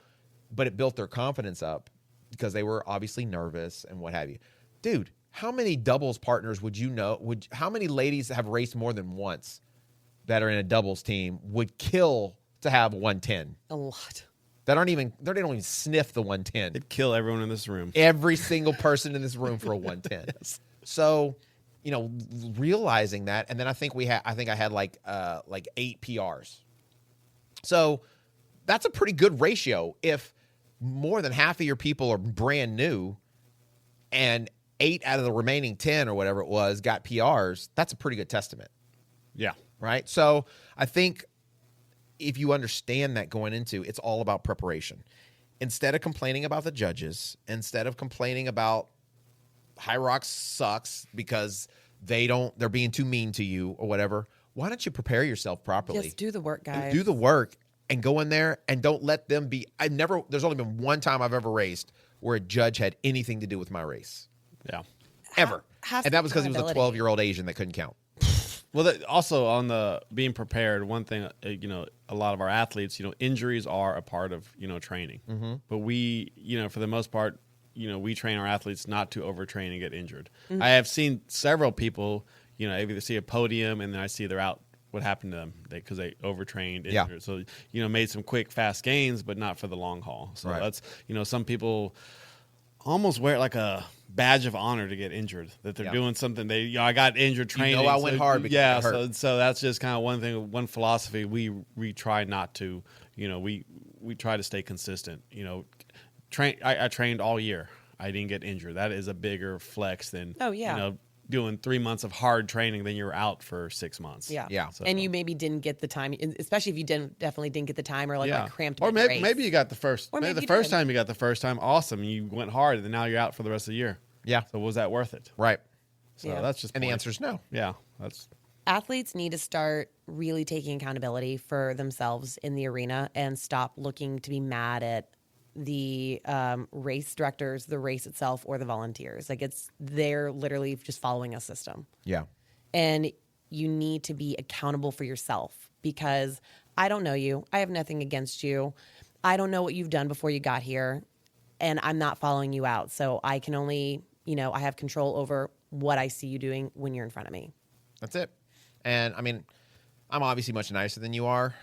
but it built their confidence up because they were obviously nervous and what have you. Dude, how many doubles partners would you know? How many ladies have raced more than once that are in a doubles team would kill to have 110? A lot. They don't even sniff the 110. It'd kill everyone in this room. Every single person in this room for a 110. Yes. So, realizing that, and then I think I had like 8 PRs. So that's a pretty good ratio. If more than half of your people are brand new and 8 out of the remaining 10 or whatever it was got PRs, that's a pretty good testament. Yeah. Right? So I think if you understand that going into, it's all about preparation. Instead of complaining about the judges, instead of complaining about HYROX sucks because they're being too mean to you or whatever, why don't you prepare yourself properly? Just do the work, guys. Do the work and go in there and don't let them be. There's only been one time I've ever raced where a judge had anything to do with my race. Yeah. Ever. Have And that was because he was a accountability. 12-year-old Asian that couldn't count. Well, also on the being prepared, one thing, a lot of our athletes, injuries are a part of, training. Mm-hmm. But we, for the most part, we train our athletes not to overtrain and get injured. Mm-hmm. I have seen several people, either see a podium and then I see they're out. What happened to them because they overtrained, injured. Yeah. So, made some quick, fast gains, but not for the long haul. So right. That's, some people almost wear it like a badge of honor to get injured, that they're doing something. I got injured training. I went hard because I got hurt. So that's just kind of one thing, one philosophy we try not to, we try to stay consistent. I trained all year. I didn't get injured. That is a bigger flex than, doing 3 months of hard training, then you're out for 6 months. Yeah. Yeah. So. And you maybe didn't get the time, especially if you definitely didn't get the time or like cramped. Or maybe you got the first. Or maybe the first time you got the first time, awesome. You went hard, and now you're out for the rest of the year. Yeah. So was that worth it? Right. So that's just. And the answer is no. Yeah. That's. Athletes need to start really taking accountability for themselves in the arena and stop looking to be mad at the race directors, the race itself, or the volunteers. Like they're literally just following a system. Yeah. And you need to be accountable for yourself because I don't know you. I have nothing against you. I don't know what you've done before you got here, and I'm not following you out. So I can only, I have control over what I see you doing when you're in front of me. That's it. And I mean, I'm obviously much nicer than you are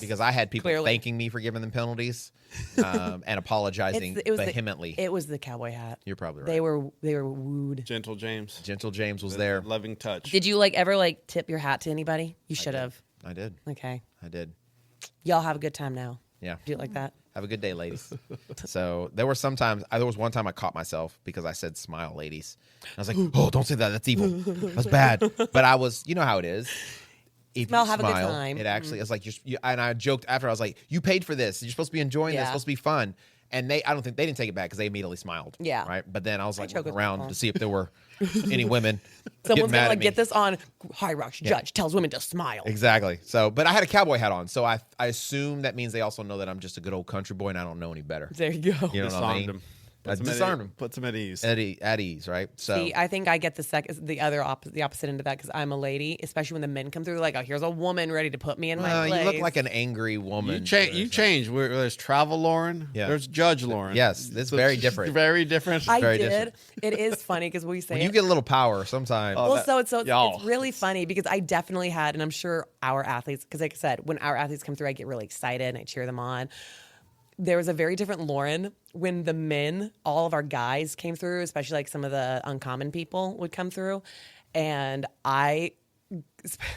because I had people Clearly. thanking me for giving them penalties and apologizing vehemently. It was the cowboy hat. You're probably right. They were wooed. Gentle James. Gentle James was there. Loving touch. Did you ever tip your hat to anybody? You should have. I did. Okay. I did. Y'all have a good time now. Yeah. Do it like that. Have a good day, ladies. So there was one time I caught myself because I said smile, ladies. And I was like, oh, don't say that. That's evil. That's bad. But I was, you know how it is. If Smile, you have a good smile, time. it actually is like and I joked after, I was like, you paid for this. You're supposed to be enjoying this. It's supposed to be fun. And I don't think they didn't take it back because they immediately smiled. Yeah. Right. But then I was like joke looking with around people. to see if there were any women. Someone's mad gonna at me. get this on HYROX judge tells women to smile. Exactly. So, but I had a cowboy hat on, so I assume that means they also know that I'm just a good old country boy and I don't know any better. There you go. You know what I mean? Disarm them. Puts them at ease. At ease, right? So See, I think I get the opposite end of that because I'm a lady, especially when the men come through. Like, oh, here's a woman ready to put me in my place. You look like an angry woman. You change. There's travel Lauren. Yeah. There's Judge Lauren. Yes, it's very different. Very different. I very did. different. It is funny because we say When you get a little power sometimes. Well, it's really funny because I definitely had, and I'm sure our athletes, because like I said, when our athletes come through, I get really excited and I cheer them on. There was a very different Lauren when the men, all of our guys came through, especially like some of the uncommon people would come through. And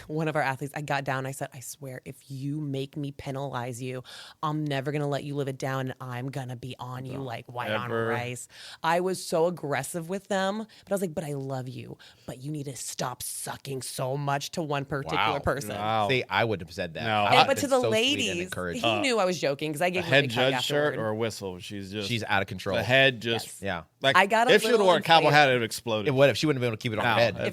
one of our athletes, I got down, I said, I swear, if you make me penalize you, I'm never going to let you live it down and I'm going to be on you like white on rice. I was so aggressive with them, but I was like, but I love you, but you need to stop sucking so much to one particular person. Wow. See, I would have said that. No, But to the ladies, he knew I was joking because I gave him a head big hug judge shirt afterward. or a whistle. She's out of control. The head just yeah. Like I got if she would have worn a cowboy hat, it would have exploded. What if she wouldn't have been able to keep it on her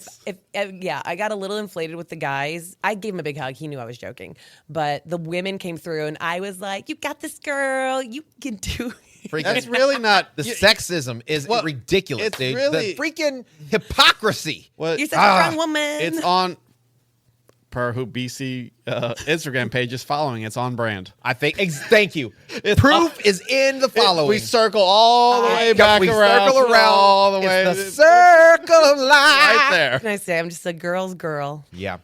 head? Yeah, I got a little inflated with the guys. I gave him a big hug. He knew I was joking. But the women came through and I was like, you got this, girl. You can do it. That's really not the sexism is ridiculous, it's dude. really- The freaking hypocrisy. What? You're such a strong woman. It's on per who BC Instagram page is following. It's on brand. I think. Thank you. Proof is in the following. We circle all the way back we around. circle around all the way. It's the circle of life. Right there. Can I say I'm just a girl's girl? Yeah.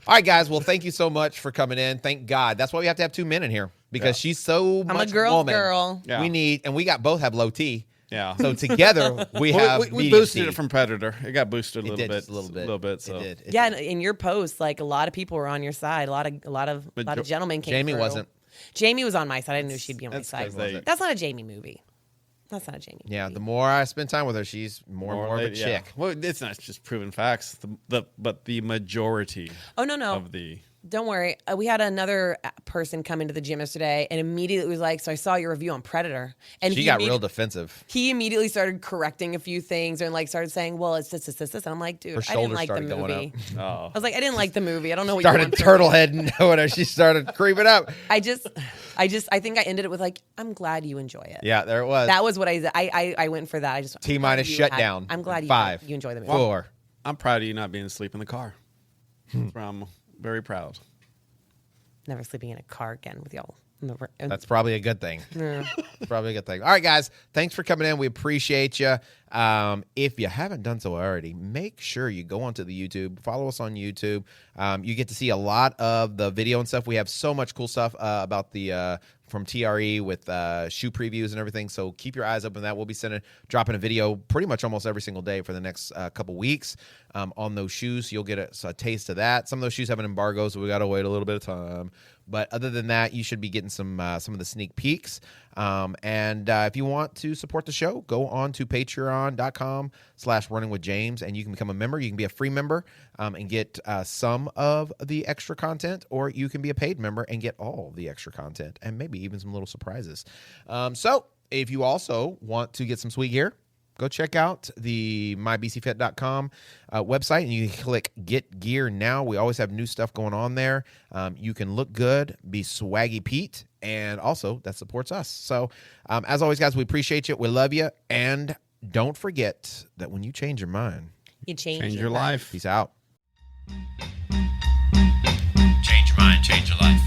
All right, guys. Well, thank you so much for coming in. Thank God. That's why we have to have two men in here because she's so much I'm a girl's woman. girl. Yeah. We need, and we both have low T. Yeah. So together we have we medium boosted T. it from Predator. It got boosted a It little did, bit. just a little bit. A little bit. So. It did. It Yeah, did. and in your post, like a lot of people were on your side. A lot of gentlemen came Jamie through. wasn't. Jamie was on my side. I didn't know she'd be on my That's side. 'cause they- That's not a Jamie movie. That's not a Jamie movie. Yeah. The more I spend time with her, she's more and more of a yeah. chick. Well, it's not just proven facts. But the majority. Oh, no. Of the. Don't worry. We had another person come into the gym yesterday and immediately was like, so I saw your review on Predator. And She got real defensive. He immediately started correcting a few things and like started saying, well, it's this. And I'm like, dude, Her I didn't shoulders like the started going movie. up. Oh. I was like, I didn't like the movie. I don't know what Started you turtle heading whatever. She started creeping up. I think I ended it with like, I'm glad you enjoy it. Yeah, there it was. That was what I went for that. I just T minus shutdown. I'm glad 5, you enjoy the movie. 4. I'm proud of you not being asleep in the car. I'm very proud. Never sleeping in a car again with y'all. That's probably a good thing. It's probably a good thing. All right, guys. Thanks for coming in. We appreciate you. If you haven't done so already, make sure you go onto the YouTube. Follow us on YouTube. You get to see a lot of the video and stuff. We have so much cool stuff about the from TRE with shoe previews and everything. So keep your eyes open on that. We'll be dropping a video pretty much almost every single day for the next couple weeks on those shoes. You'll get a taste of that. Some of those shoes have an embargo, so we got to wait a little bit of time. But other than that, you should be getting some of the sneak peeks. And if you want to support the show, go on to patreon.com/runningwithjames, and you can become a member. You can be a free member and get some of the extra content, or you can be a paid member and get all the extra content and maybe even some little surprises. So if you also want to get some sweet gear, go check out the mybcfit.com website, and you can click Get Gear Now. We always have new stuff going on there. You can look good, be swaggy Pete, and also that supports us. So as always, guys, we appreciate you. We love you. And don't forget that when you change your mind, You Change your life. peace out. Change your mind, change your life.